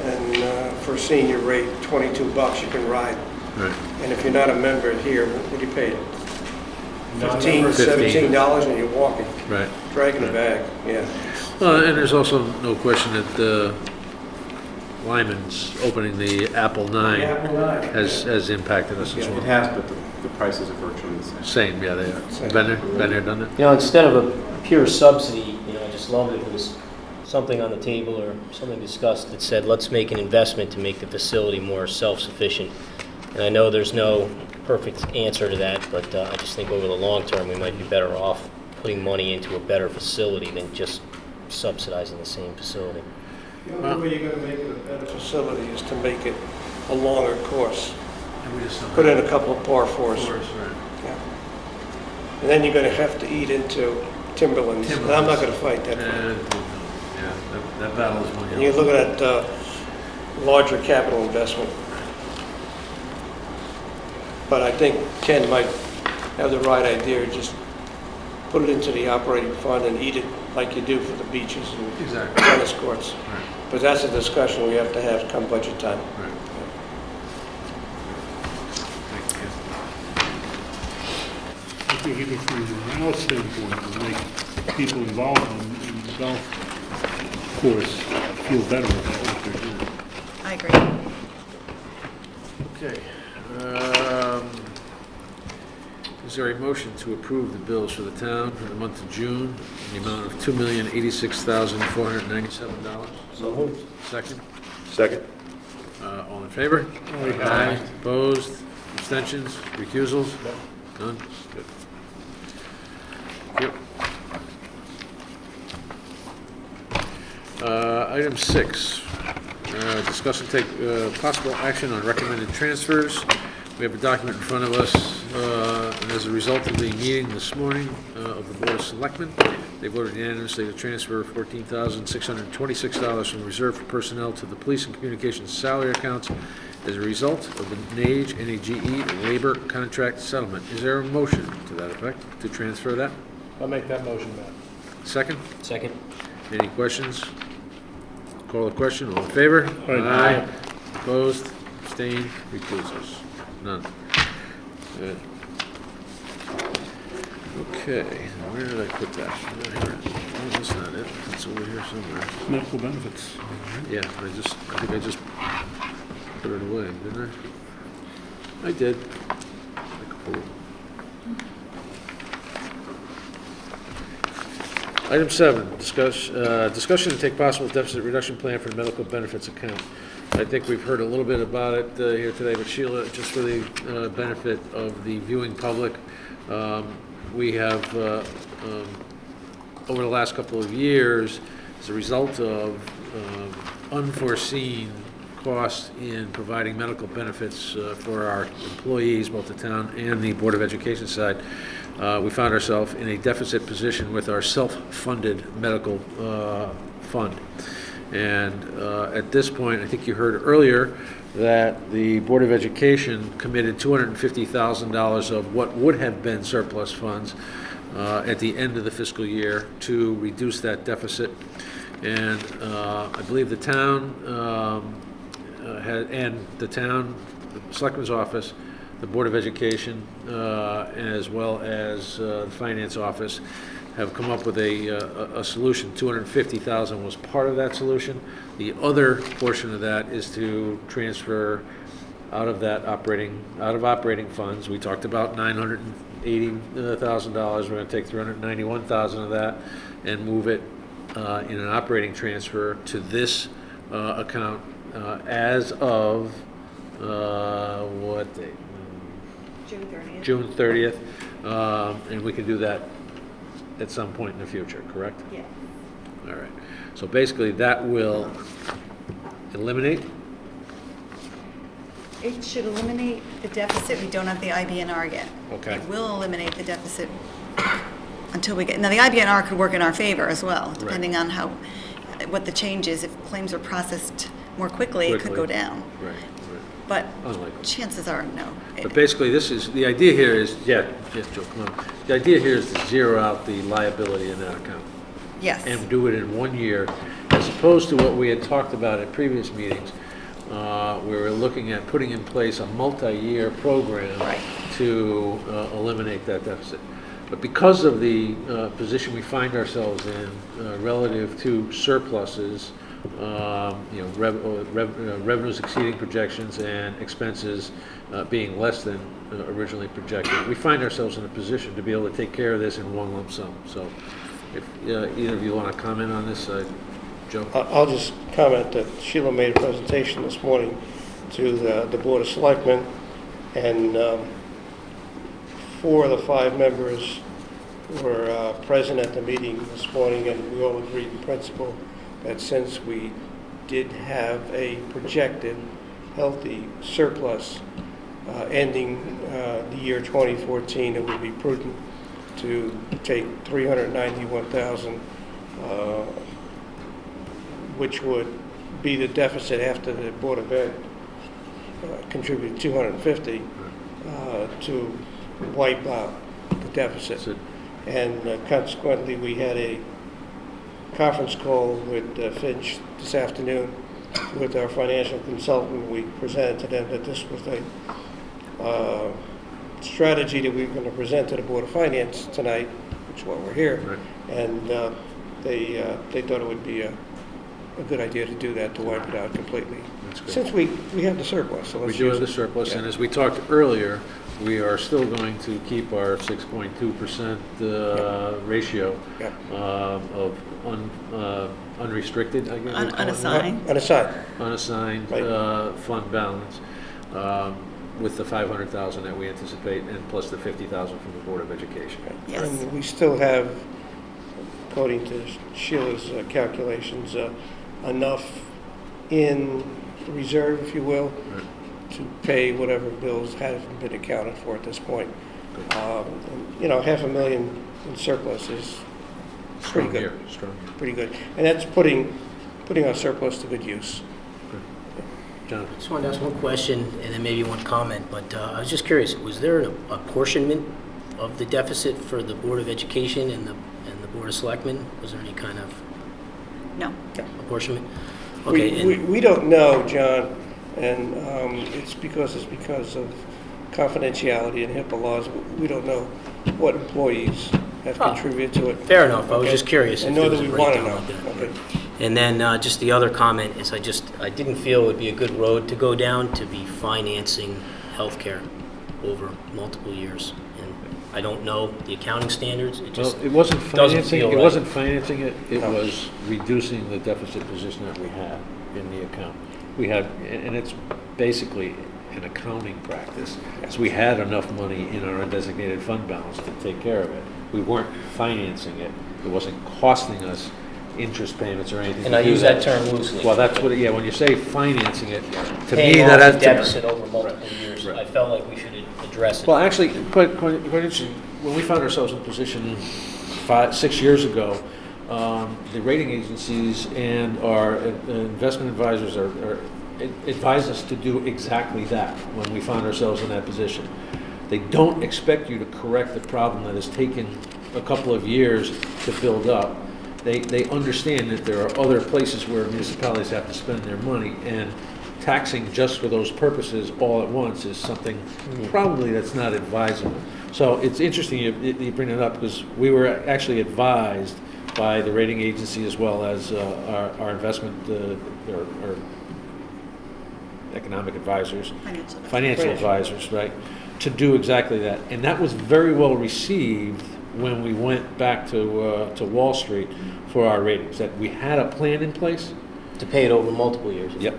And for a senior rate, $22 you can ride. Right. And if you're not a member here, what do you pay? Non-member. $15, $17 and you're walking, Right. dragging a bag, yeah. And there's also no question that Lyman's opening the Apple 9 has impacted us as well. It has, but the prices are virtually the same. Same, yeah, they are. Been there, done it? You know, instead of a pure subsidy, you know, I just love it if there was something on the table or something discussed that said, let's make an investment to make the facility more self-sufficient. And I know there's no perfect answer to that, but I just think over the long term, we might be better off putting money into a better facility than just subsidizing the same facility. The only way you're gonna make it a better facility is to make it a longer course. And we just don't Put have in a couple of par fours. right. Yeah. And then you're gonna have to eat into Timberlands. And I'm not gonna fight that. And, yeah, that battle is one. And you're looking at larger capital investment. But I think Ken might have the right idea, just put it into the operating fund and eat it like you do for the beaches and Exactly. tennis courts. Right. But that's a discussion we have to have come budget time. Right. I think even from a morale standpoint, it will make people involved in the golf course feel better about what they're doing. I agree. Okay. Is there a motion to approve the bills for the town for the month of June in the amount of $2,086,497? So moved. Second? Second? All in favor? Aye. Opposed? Abstentions? Recusals? None? Good. Thank you. Item 6, discuss and take possible action on recommended transfers. We have a document in front of us, and as a result of the meeting this morning of the Board of Selectmen, they voted unanimously to transfer $14,626 from the reserve for personnel to the police and communications salary accounts as a result of the NAGE labor contract settlement. Is there a motion to that effect, to transfer that? I'll make that motion, Matt. Second? Second. Any questions? Call the question, all in favor? Aye. Opposed, abstained, recusals? None. Good. Okay, where did I put that? Oh, that's not it, it's over here somewhere. Medical benefits. Yeah, I think I just put it away, didn't I? I did. Like a fool. Item 7, discussion and take possible deficit reduction plan for the medical benefits account. I think we've heard a little bit about it here today, but Sheila, just for the benefit of the viewing public, we have, over the last couple of years, as a result of unforeseen costs in providing medical benefits for our employees, both the town and the Board of Education side, we found ourselves in a deficit position with our self-funded medical fund. And at this point, I think you heard earlier that the Board of Education committed $250,000 of what would have been surplus funds at the end of the fiscal year to reduce that deficit. And I believe the town the Selectman's Office, the Board of Education, as well as the Finance Office, have come up with a solution. $250,000 was part of that solution. The other portion of that is to transfer out of operating funds. We talked about $980,000. We're going to take $391,000 of that and move it in an operating transfer to this account as of what date? June 30th. June 30th, and we can do that at some point in the future, correct? Yeah. All right. So basically, that will eliminate? It should eliminate the deficit. We don't have the IBNR yet. Okay. It will eliminate the deficit until we get, now the IBNR could work in our favor as well, depending on what the change is. If claims are processed more quickly, it could go down. Right. But Unlikely. chances are no. But basically, the idea here is, yes, Joe, come on. The idea here is to zero out the liability in that account. Yes. And do it in 1 year as opposed to what we had talked about at previous meetings, we were looking at putting in place a multi-year program to eliminate that deficit. But because of the position we find ourselves in relative to surpluses, revenues exceeding projections and expenses being less than originally projected, we find ourselves in a position to be able to take care of this in one lump sum. So if either of you want to comment on this, Joe? I'll just comment that Sheila made a presentation this morning to the Board of Selectmen, and 4 of the 5 members were present at the meeting this morning, and we all agreed in principle that since we did have a projected healthy surplus ending the year 2014, it would be prudent to take $391,000, which would be the deficit after the Board of Ed contributed $250 to wipe out the deficit. And consequently, we had a conference call with Finch this afternoon with our financial consultant. We presented to them that this was a strategy that we were going to present to the Board of Finance tonight, which is why we're here. Right. And they thought it would be a good idea to do that, to wipe it out completely. That's good. Since we have the surplus. So We let's do use have the it. surplus, Yeah. and as we talked earlier, we are still going to keep our 6.2% ratio Yeah. of unrestricted, I guess. we call it now? Unassigned. Unassigned. Unassigned Right. fund balance, with the 500,000 that we anticipate, and plus the 50,000 from the Board of Education. Yes. And we still have, according to Sheila's calculations, enough in reserve, if you will, Right. to pay whatever bills haven't been accounted for at this point. $500,000 in surplus is pretty Strong good. year, strong year. Pretty good. And that's putting our surplus to good use. John? I just wanted to ask one question and then maybe one comment, but I was just curious, was there an apportionment of the deficit for the Board of Education and the Board of Selectmen? Was there any kind of No. apportionment? Okay, We don't know, John, and it's because of confidentiality and HIPAA laws. We don't know what employees have Oh. contributed to it. fair enough, I was Okay. just curious. And if nor there do was we a want to breakdown know. like that. Okay. And then just the other comment is I didn't feel it would be a good road to go down to be financing healthcare over multiple years. And I don't know the accounting standards, it Well, just it wasn't doesn't financing, feel it right. wasn't financing it, it No. was reducing the deficit position that we had in the account. We had, and it's basically an accounting practice, so we had enough money in our undesignated fund balance to take care of it. We weren't financing it, it wasn't costing us interest payments or anything. And to I do use that term loosely. Well, that's what, yeah, when you say financing it, to me, paying that off has the to. deficit over multiple years. Right. I felt like we should address it. Well, actually, quite interesting, when we found ourselves in a position 6 years ago, the rating agencies and our investment advisors advised us to do exactly that when we found ourselves in that position. They don't expect you to correct the problem that has taken a couple of years to build up. They understand that there are other places where municipalities have to spend their money, and taxing just for those purposes all at once is something probably that's not advisable. So it's interesting you bring it up, because we were actually advised by the rating agency as well as our investment, our economic advisors, financial advisors, right, to do exactly that. And that was very well received when we went back to Wall Street for our ratings, that we had a plan in place. To pay it over multiple years. Yep.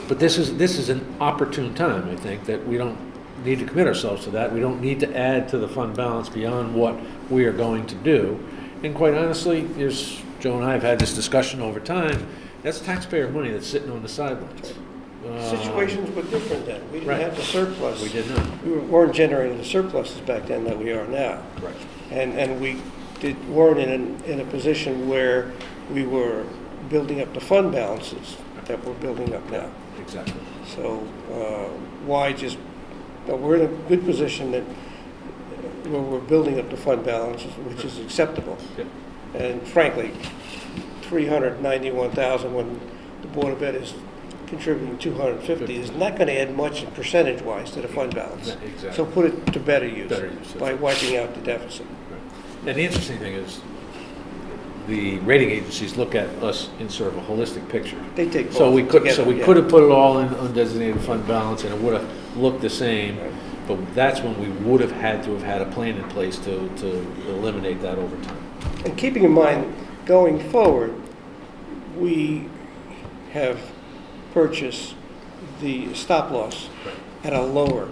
But this is an opportune time, I think, that we don't need to commit ourselves to that. We don't need to add to the fund balance beyond what we are going to do. And quite honestly, as Joe and I have had this discussion over time, that's taxpayer money that's sitting on the sidelines. Situations were different then. We didn't Right. have the surplus. We did not. We weren't generating the surpluses back then that we are now. Right. And we weren't in a position where we were building up the fund balances that we're building up now. Exactly. So why just, we're in a good position that where we're building up the fund balances, which is acceptable. Yep. And frankly, $391,000 when the Board of Ed is contributing $250 is not going to add much percentage-wise to the fund balance. Exactly. So put it to better use Better use, that's by right. wiping out the deficit. And the interesting thing is, the rating agencies look at us in sort of a holistic picture. They take So both we could, together, so we yeah. could have put it all in undesignated fund balance, and it would have looked the same, but that's when we would have had to have had a plan in place to eliminate that over time. And keeping in mind, going forward, we have purchased the stop loss at a lower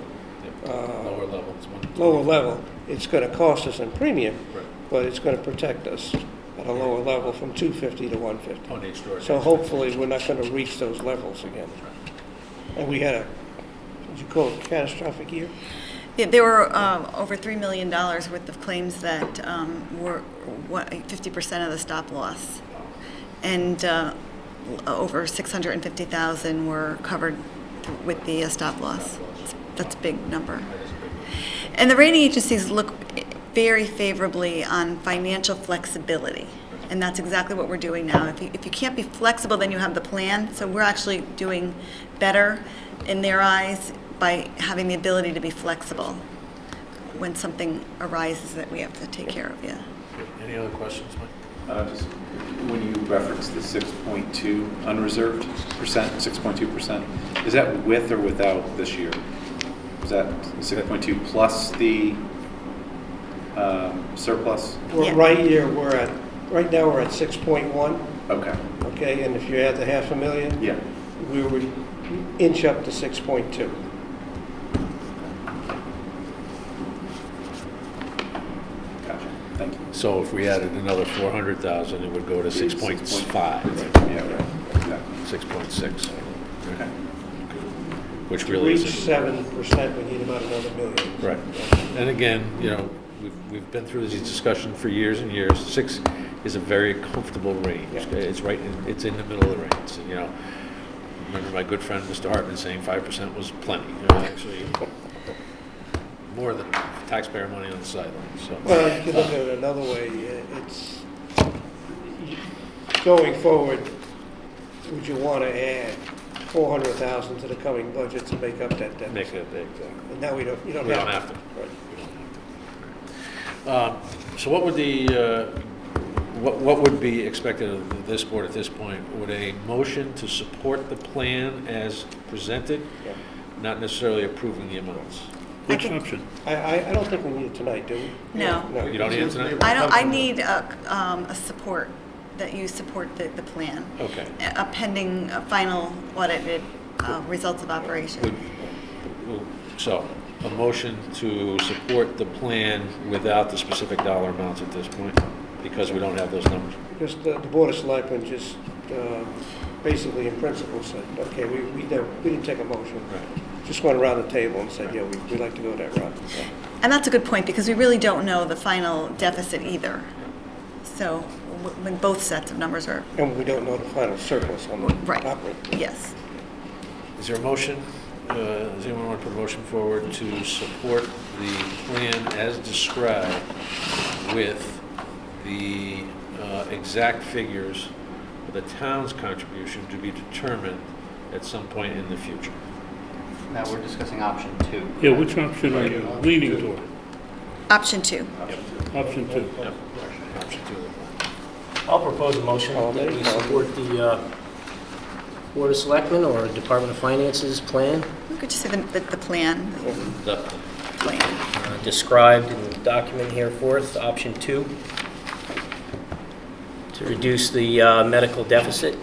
Lower level. It's one- lower level. It's going to cost us in premium, Right. but it's going to protect us at a lower level from 250 to 150. On the extraordinary. So hopefully, we're not going to reach those levels again. And we had a, what you call it, catastrophic year? Yeah, there were over $3 million worth of claims that were 50% of the stop loss. And over 650,000 were covered with the stop loss. That's a big number. And the rating agencies look very favorably on financial flexibility. And that's exactly what we're doing now. If you can't be flexible, then you have the plan. So we're actually doing better in their eyes by having the ability to be flexible when something arises that we have to take care of, yeah. Any other questions, Mike? Just when you reference the 6.2 unreserved percent, 6.2%, is that with or without this year? Is that 6.2 plus the surplus? Yeah. Right now, we're at 6.1, Okay, okay? And if you add the $500,000, yeah. we would inch up to 6.2. Gotcha, thank you. So if we added another 400,000, it would go to 6.5, Yeah, right, exactly. 6.6, Okay. which To really reach is. 7%, we need about another $1 million. Right. And again, we've been through these discussions for years and years. 6 is a very comfortable range. Yeah. It's right, it's in the middle of the range. And, remember my good friend Mr. Hartman saying 5% was plenty. Actually, more than taxpayer money on the sideline. So. Well, you can look at it another way. It's, going forward, would you want to add 400,000 to the coming budget to make up that deficit? Make it exactly. And now you don't We don't have to. Right. So what would what would be expected of this board at this point? Would a motion to support the plan as presented, Yeah. not necessarily approving the amounts? Which think- option? I don't think we need it tonight, do we? No. You don't need it tonight? I need a support, that you support the plan. Okay. Pending final audited results of operation. So, a motion to support the plan without the specific dollar amounts at this point, because we don't have those numbers. Because the Board of Selectmen just basically in principle said, okay, we didn't take a motion. Right. Just went around the table and said, yeah, we'd like to go that route. So, And that's a good point, because we really don't know the final deficit either. So when both sets of numbers are, and we don't know the final surplus on the right, operating. yes. Is there a motion? Does anyone want to put a motion forward to support the plan as described with the exact figures for the town's contribution to be determined at some point in the future? Now, we're discussing option 2. Yeah, which option are you leaning toward? Option 2. Option 2. Yep. Option 2 of the plan. I'll propose a motion that we support the Board of Selectmen or Department of Finance's plan We could just say the plan, The- plan. described in the document here forth, option 2, to reduce the medical deficit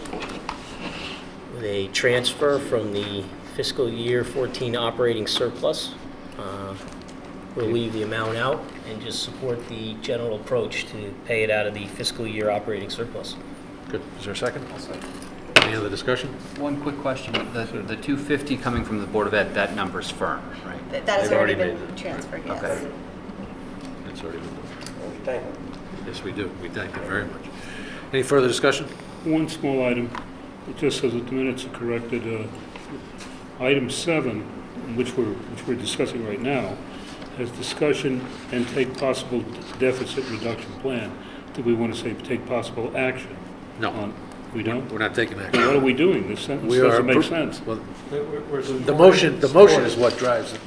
with a transfer from the fiscal year 14 operating surplus. We'll leave the amount out and just support the general approach to pay it out of the fiscal year operating surplus. Good. Is there a second? Any other discussion? One quick question. The 250 coming from the Board of Ed, that number's firm, right? That has They've already already been made transferred, yes. Okay. It's already been done. We thank them. Yes, we do. We thank you very much. Any further discussion? One small item, it just says that the minutes are corrected. Item 7, which we're discussing right now, has discussion and take possible deficit reduction plan. Do we want to say take possible action? No, We don't? we're not taking Then action. what are we doing? This sentence We are doesn't make appro- sense. Well, We're the motion is what drives the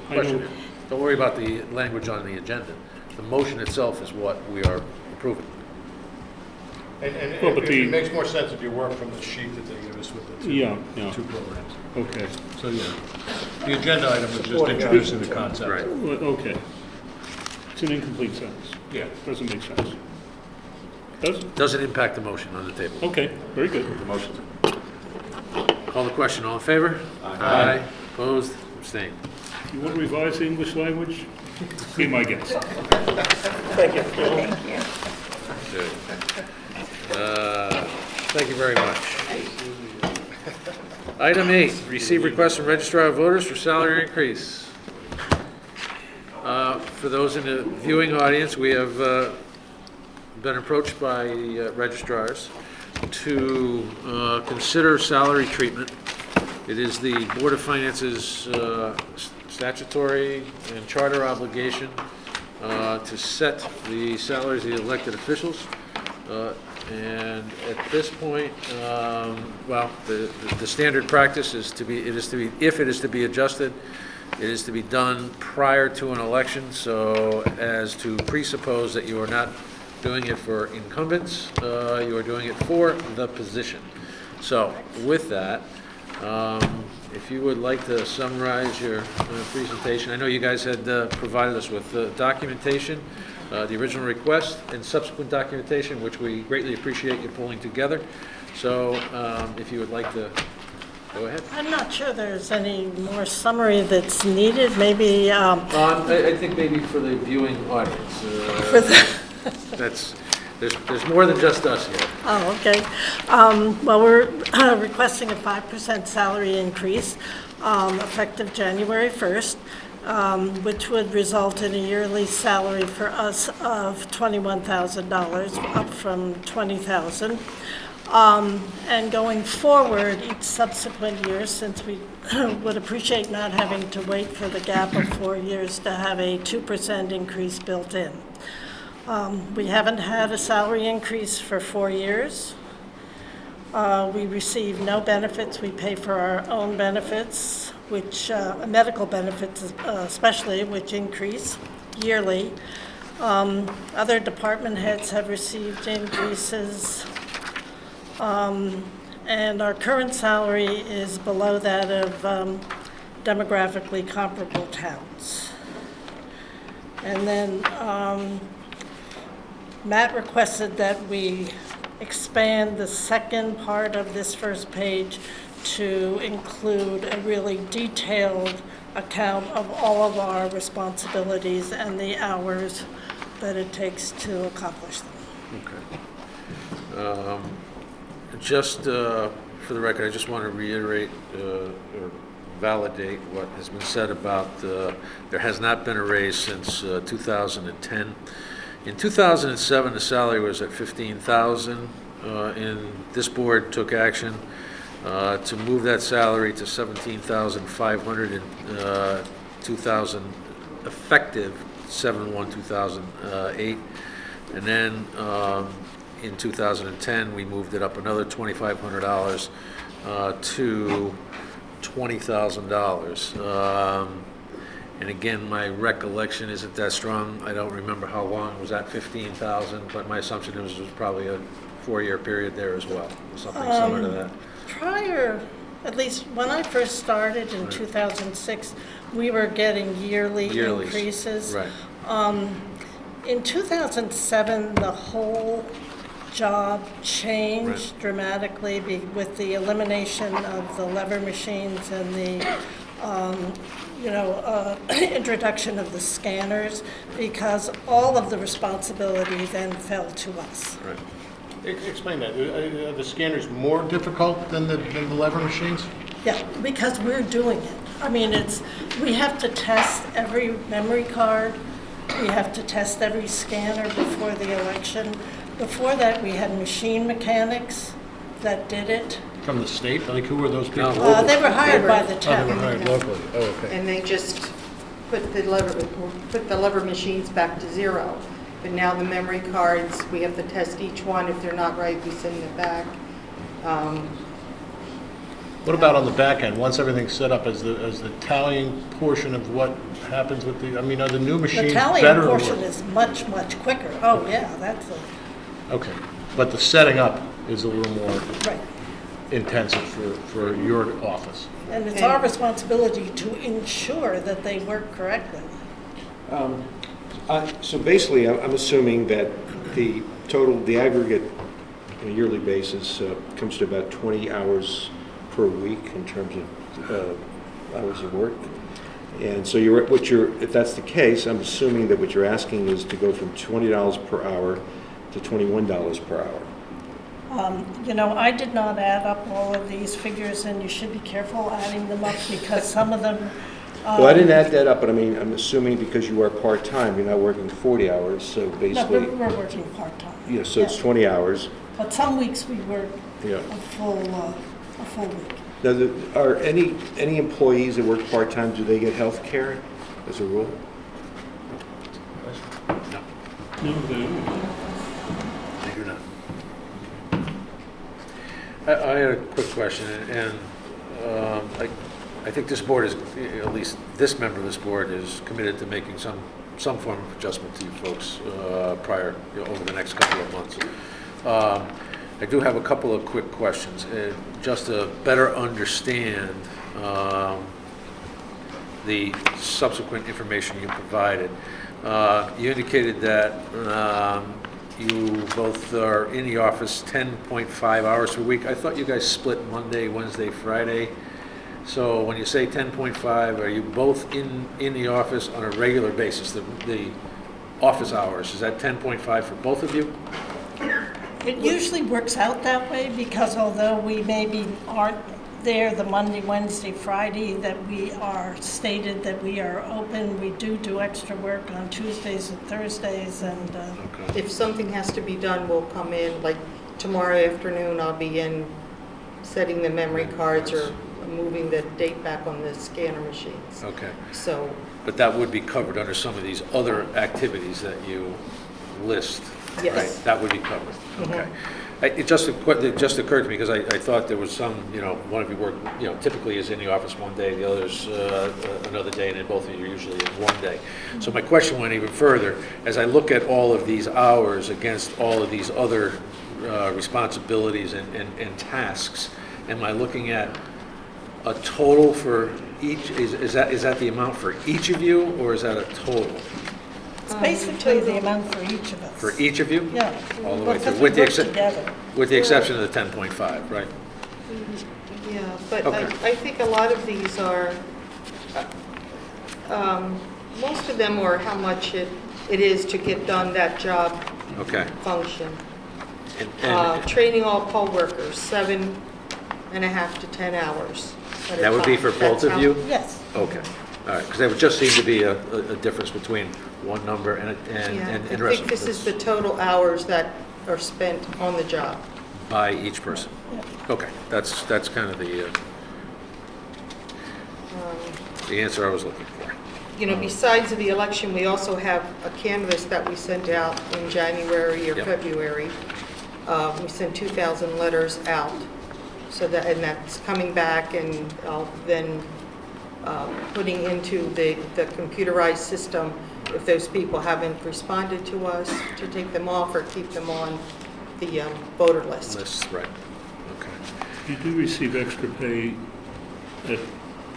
I question. know. Don't worry about the language on the agenda. The motion itself is what we are approving. And Well, but it the- makes more sense if you work from the sheet that they give us with the Yeah. two programs. Okay, So, yeah, the agenda item was just introducing the concept. Right. well, okay. It's an incomplete sentence. Yeah. Doesn't make sense. Does it? Doesn't impact the motion on the table. Okay, very good. The motion. Call the question. All in favor? Aye. Opposed? Abstained. You want to revise the English language? Be my guest. Thank you. Good. Thank you very much. Item 8, receive request from registrar of voters for salary increase. For those in the viewing audience, we have been approached by registrars to consider salary treatment. It is the Board of Finance's statutory and charter obligation to set the salaries of the elected officials. And at this point, well, the standard practice is if it is to be adjusted, it is to be done prior to an election, so as to presuppose that you are not doing it for incumbents, you are doing it for the position. So with that, if you would like to summarize your presentation. I know you guys had provided us with documentation, the original request and subsequent documentation, which we greatly appreciate you pulling together. So if you would like to go ahead. I'm not sure there's any more summary that's needed, maybe, I think maybe for the viewing audience, there's more than just us here. oh, okay. Well, we're requesting a 5% salary increase effective January 1st, which would result in a yearly salary for us of $21,000, up from $20,000. And going forward, each subsequent year, since we would appreciate not having to wait for the gap of 4 years to have a 2% increase built in. We haven't had a salary increase for 4 years. We receive no benefits. We pay for our own benefits, which medical benefits especially, which increase yearly. Other department heads have received increases. And our current salary is below that of demographically comparable towns. And then Matt requested that we expand the second part of this first page to include a really detailed account of all of our responsibilities and the hours that it takes to accomplish them. Okay. Just for the record, I just want to reiterate or validate what has been said about there has not been a raise since 2010. In 2007, the salary was at $15,000, and this board took action to move that salary to $17,500 in 2000, effective 7/1/2008, and then in 2010, we moved it up another $2,500 to $20,000. And again, my recollection isn't that strong. I don't remember how long it was at 15,000, but my assumption is it was probably a 4-year period there as well, something similar to that. Prior, at least when I first started in 2006, we were getting yearly increases. Right. In 2007, the whole job changed dramatically with the elimination of the lever machines and the introduction of the scanners, because all of the responsibility then fell to us. Right. Explain that. Are the scanners more difficult than the lever machines? Yeah, because we're doing it. I mean, we have to test every memory card. We have to test every scanner before the election. Before that, we had machine mechanics that did it. From the state? Like, who were those people? They were hired by the Oh, town. they were hired locally. Oh, okay. And they just put the lever machines back to zero. But now the memory cards, we have to test each one. If they're not right, we send it back. What about on the back end, once everything's set up, as the tallying portion of what happens with the, I mean, are the new The machines tallying better or portion worse? is much, much quicker. Oh, yeah, that's Okay, but the setting up is a little more right. intensive for your office. And it's our responsibility to ensure that they work correctly. So basically, I'm assuming that the total, the aggregate on a yearly basis comes to about 20 hours per week in terms of hours of work. And so if that's the case, I'm assuming that what you're asking is to go from $20 per hour to $21 per hour. You know, I did not add up all of these figures, and you should be careful adding them up because some of them. Well, I didn't add that up, but I mean, I'm assuming because you are part-time, you're not working 40 hours, so No, basically. we're working part-time. Yeah, so it's 20 hours. But some weeks we work Yeah. a full week. Now, are any employees that work part-time, do they get health care as a rule? No, they don't. I do not. I had a quick question, and I think this board is, at least this member of this board is committed to making some form of adjustment to you folks prior, over the next couple of months. I do have a couple of quick questions, just to better understand the subsequent information you provided. You indicated that you both are in the office 10.5 hours per week. I thought you guys split Monday, Wednesday, Friday. So when you say 10.5, are you both in the office on a regular basis? The office hours, is that 10.5 for both of you? It usually works out that way because although we maybe aren't there the Monday, Wednesday, Friday, that we are stated that we are open, we do extra work on Tuesdays and Thursdays, and If something has to be done, we'll come in, like tomorrow afternoon, I'll be in setting the memory cards or moving the date back on the scanner machines. Okay. So, But that would be covered under some of these other activities that you list, Yes. right? That would be covered, okay. It just occurred to me, because I thought there was some, one of you work, typically is in the office one day, the other's another day, and then both of you are usually in one day. So my question went even further. As I look at all of these hours against all of these other responsibilities and tasks, am I looking at a total for each? Is that the amount for each of you, or is that a total? it's basically the amount for each of us. For each of you? Yeah. All the way Because through, we work together. with the exception of the 10.5, right? yeah, but Okay. I think a lot of these are, most of them are how much it is to get done that job Okay. function. And Training all poll workers, 7.5 to 10 hours at a that would be time. for both That's of how- you? Yes. Okay, all right, because there would just seem to be a difference between one number and Yeah, the I rest think of this is it the total hours that are spent on the job. by each person. Okay, that's kind of the answer I was looking for. Besides the election, we also have a canvas that we sent out in January or Yep. February. We sent 2,000 letters out, and that's coming back and then putting into the computerized system if those people haven't responded to us, to take them off or keep them on the voter list. Lists, right, okay. You do receive extra pay at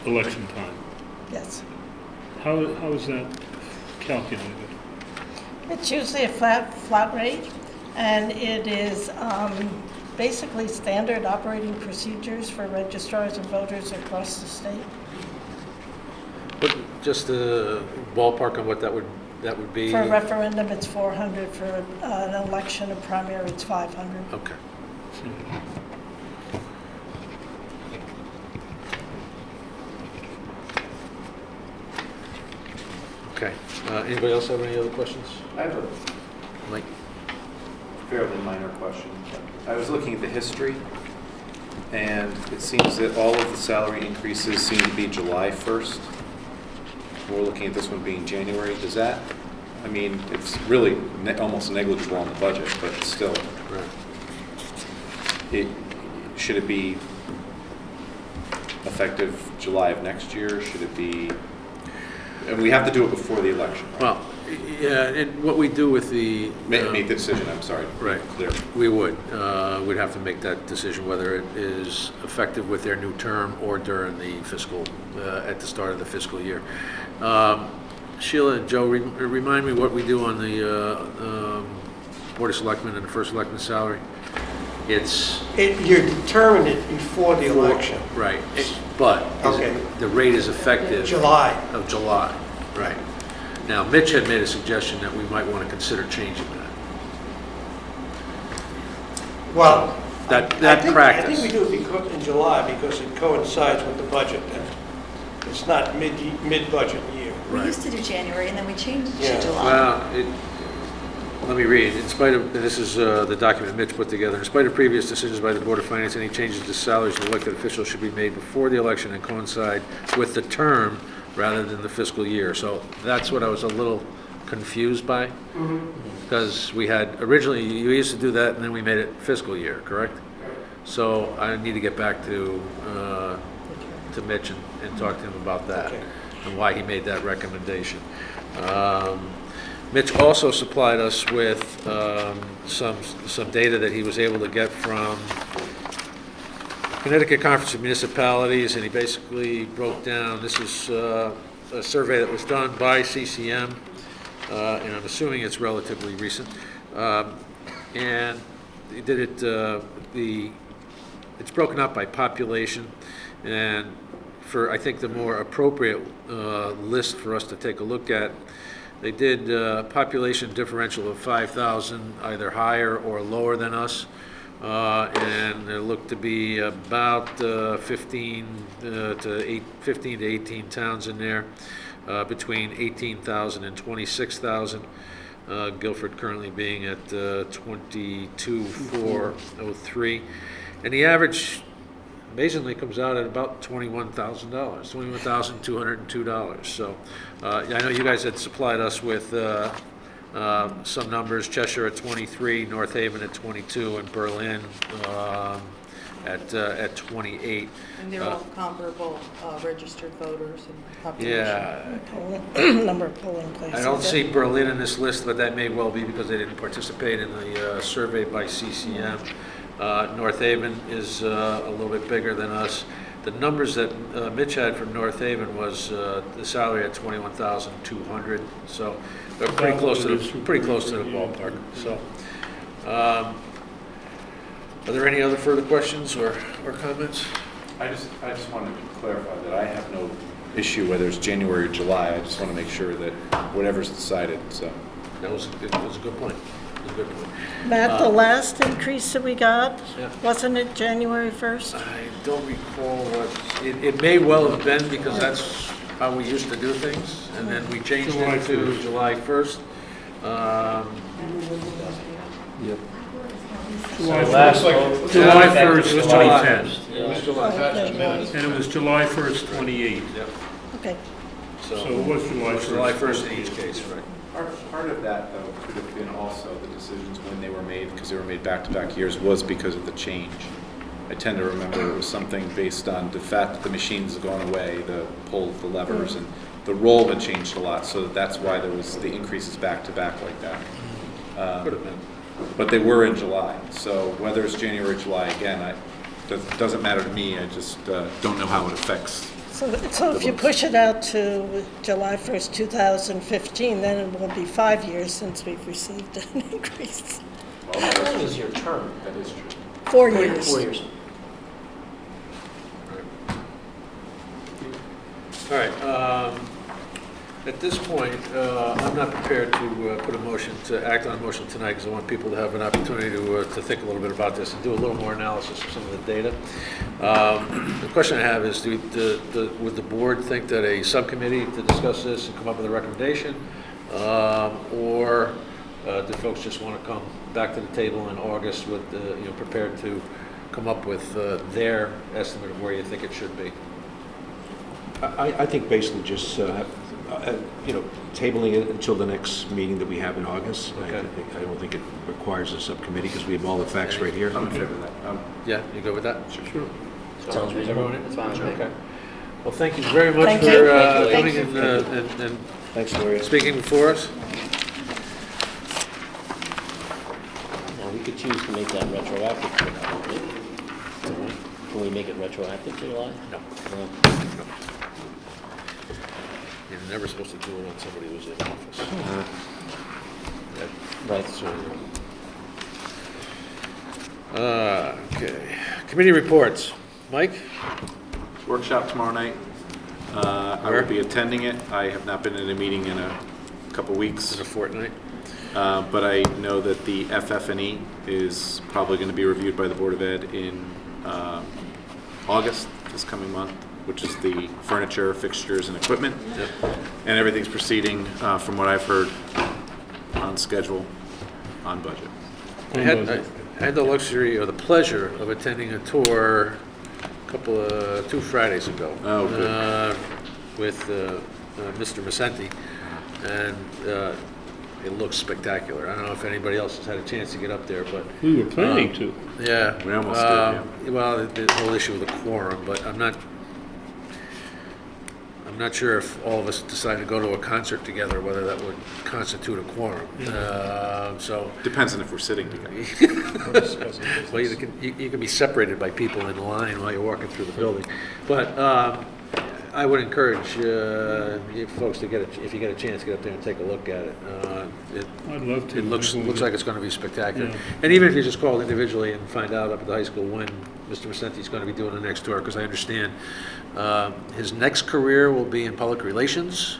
election time. Yes. How is that calculated? It's usually a flat rate, and it is basically standard operating procedures for registrars and voters across the state. But just a ballpark on what that would be? For a referendum, it's 400. For an election, a primary, it's 500. Okay. Okay, anybody else have any other questions? I have a Mike? fairly minor question. I was looking at the history, and it seems that all of the salary increases seem to be July 1st. We're looking at this one being January. Does that I mean, it's really almost negligible on the budget, but still. Should it be effective July of next year? Should it be, and we have to do it before the election, right? Well, yeah, and what we do with the... Make the decision, I'm sorry. Right, Clear. we would. We'd have to make that decision whether it is effective with their new term or during the fiscal, at the start of the fiscal year. Sheila and Joe, remind me what we do on the Board of Selectmen and the First Selectman salary? You determine it before the election. Right, but the rate is effective... July. Of July, right. Now, Mitch had made a suggestion that we might want to consider changing that. Well, That I practice. think we do it in July because it coincides with the budget then. It's not mid-budget year. We used to do January, and then we changed it Yeah. to July. Well, let me read. In spite of, this is the document Mitch put together, in spite of previous decisions by the Board of Finance, any changes to salaries of elected officials should be made before the election and coincide with the term rather than the fiscal year. So that's what I was a little confused by. Because we had, originally, you used to do that, and then we made it fiscal year, correct? So I need to get back to Mitch and talk to him about that, and why he made that recommendation. Mitch also supplied us with some data that he was able to get from Connecticut Conference of Municipalities, and he basically broke down, this is a survey that was done by CCM, and I'm assuming it's relatively recent, and he did it, it's broken up by population, and for, I think, the more appropriate list for us to take a look at, they did population differential of 5,000, either higher or lower than us, and there looked to be about 15 to 18 towns in there, between 18,000 and 26,000. Guilford currently being at 22,403, and the average amazingly comes out at about $21,000, $21,202. So I know you guys had supplied us with some numbers: Cheshire at 23, North Haven at 22, and Berlin at 28. And they're all comparable registered voters and population. Yeah. Number of polling places. I don't see Berlin in this list, but that may well be because they didn't participate in the survey by CCM. North Haven is a little bit bigger than us. The numbers that Mitch had from North Haven was the salary at $21,200, so they're pretty close to the ballpark. So, are there any other further questions or comments? I just wanted to clarify that I have no issue whether it's January or July. I just want to make sure that whatever's decided, so. That was a good point. Matt, the last increase that we got, Yeah. wasn't it January 1st? I don't recall what, it may well have been because that's how we used to do things, and then we changed July it to 1st. July 1st. Yep. July 1st, July 2010. It was July, attached to minutes. And it was July 1st, 28. Yep. Okay. So it was July 1st. July 1st in each case, right. Part of that, though, could have been also the decisions when they were made, because they were made back-to-back years, was because of the change. I tend to remember it was something based on the fact that the machines had gone away, the pull the levers, and the role had changed a lot, so that's why there was the increases back-to-back like that. Could have been. But they were in July, so whether it's January or July, again, it doesn't matter to me, I just don't know how it affects. So if you push it out to July 1st, 2015, then it will be 5 years since we've received an increase. How long is your term? That is true. 4 years. 4 years. All right, at this point, I'm not prepared to put a motion, to act on a motion tonight, because I want people to have an opportunity to think a little bit about this and do a little more analysis of some of the data. The question I have is, would the board think that a subcommittee to discuss this and come up with a recommendation? Or do folks just want to come back to the table in August with, prepared to come up with their estimate of where you think it should be? I think basically just tabling it until the next meeting that we have in August. Okay. I don't think it requires a subcommittee because we have all the facts right here. I'm in favor of that. Yeah, you go with that? Sure. Sounds reasonable. That's fine with me. Okay. Well, thank you very much Thank for you. coming and Thanks, Gloria. speaking before us. Now, we could choose to make that retroactive to July, right? Can we make it retroactive to July? No. No. You're never supposed to do it on somebody who's in office. Right. Okay. Committee reports. Mike? Workshop tomorrow night. I Where? will be attending it. I have not been in a meeting in a couple weeks. In a fortnight? But I know that the FF&E is probably going to be reviewed by the Board of Ed in August, this coming month, which is the furniture, fixtures, and equipment. Yep. And everything's proceeding, from what I've heard, on schedule, on budget. I had the luxury or the pleasure of attending a tour two Fridays ago. Oh, good. With Mr. Macenti, and it looks spectacular. I don't know if anybody else has had a chance to get up there, but We were planning to. yeah, We almost did, yeah. Well, the whole issue with the quorum, but I'm not sure if all of us decide to go to a concert together, whether that would constitute a quorum. So. Depends on if we're sitting together. Well, you can be separated by people in line while you're walking through the building. But I would encourage you folks to if you get a chance, get up there and take a look at it. I'd love to. It looks like it's going to be spectacular. Yeah. And even if you just call individually and find out up at the high school when Mr. Macenti's going to be doing the next tour, because I understand his next career will be in public relations.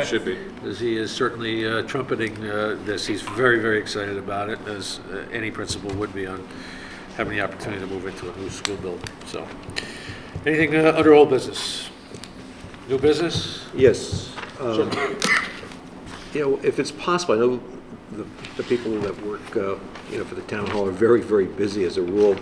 Should be. As he is certainly trumpeting this. He's very, very excited about it, as any principal would be on having the opportunity to move into a new school building. So, anything under old business? New business? Yes. If it's possible, I know the people that work, for the town hall are very, very busy as a rule,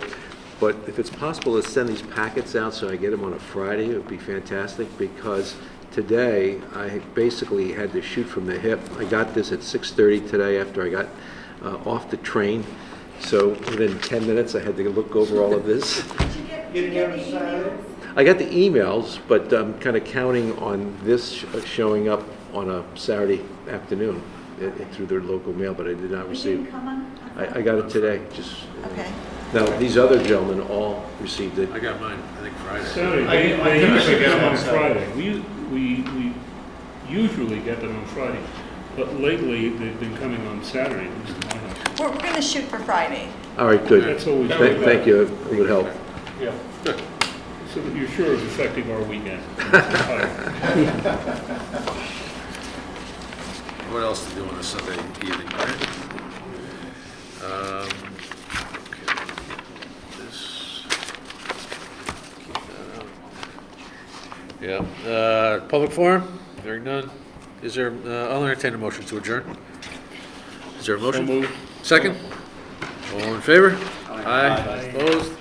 but if it's possible to send these packets out so I get them on a Friday, it would be fantastic, because today I basically had to shoot from the hip. I got this at 6:30 today after I got off the train, so within 10 minutes I had to look over all of this. I got the emails, but I'm kind of counting on this showing up on a Saturday afternoon through their local mail, but I did not receive it. I got it today, just. Okay. Now, these other gentlemen all received it. I got mine, I think Friday. Saturday, I they usually typically get get them them on on Friday. We usually get them on Friday, but lately they've been coming on Saturday, at least in my house. We're going to shoot for Friday. All right, good. That's always Thank you, it would help. Yeah. So that you're sure it's affecting our weekend. What else to do on a Sunday evening, right? Okay. This. Keep that out. Yeah. Public forum? Hearing none. Is there? I'll entertain a motion to adjourn. Is there a motion? So moved. Second. All in favor? Aye. Opposed?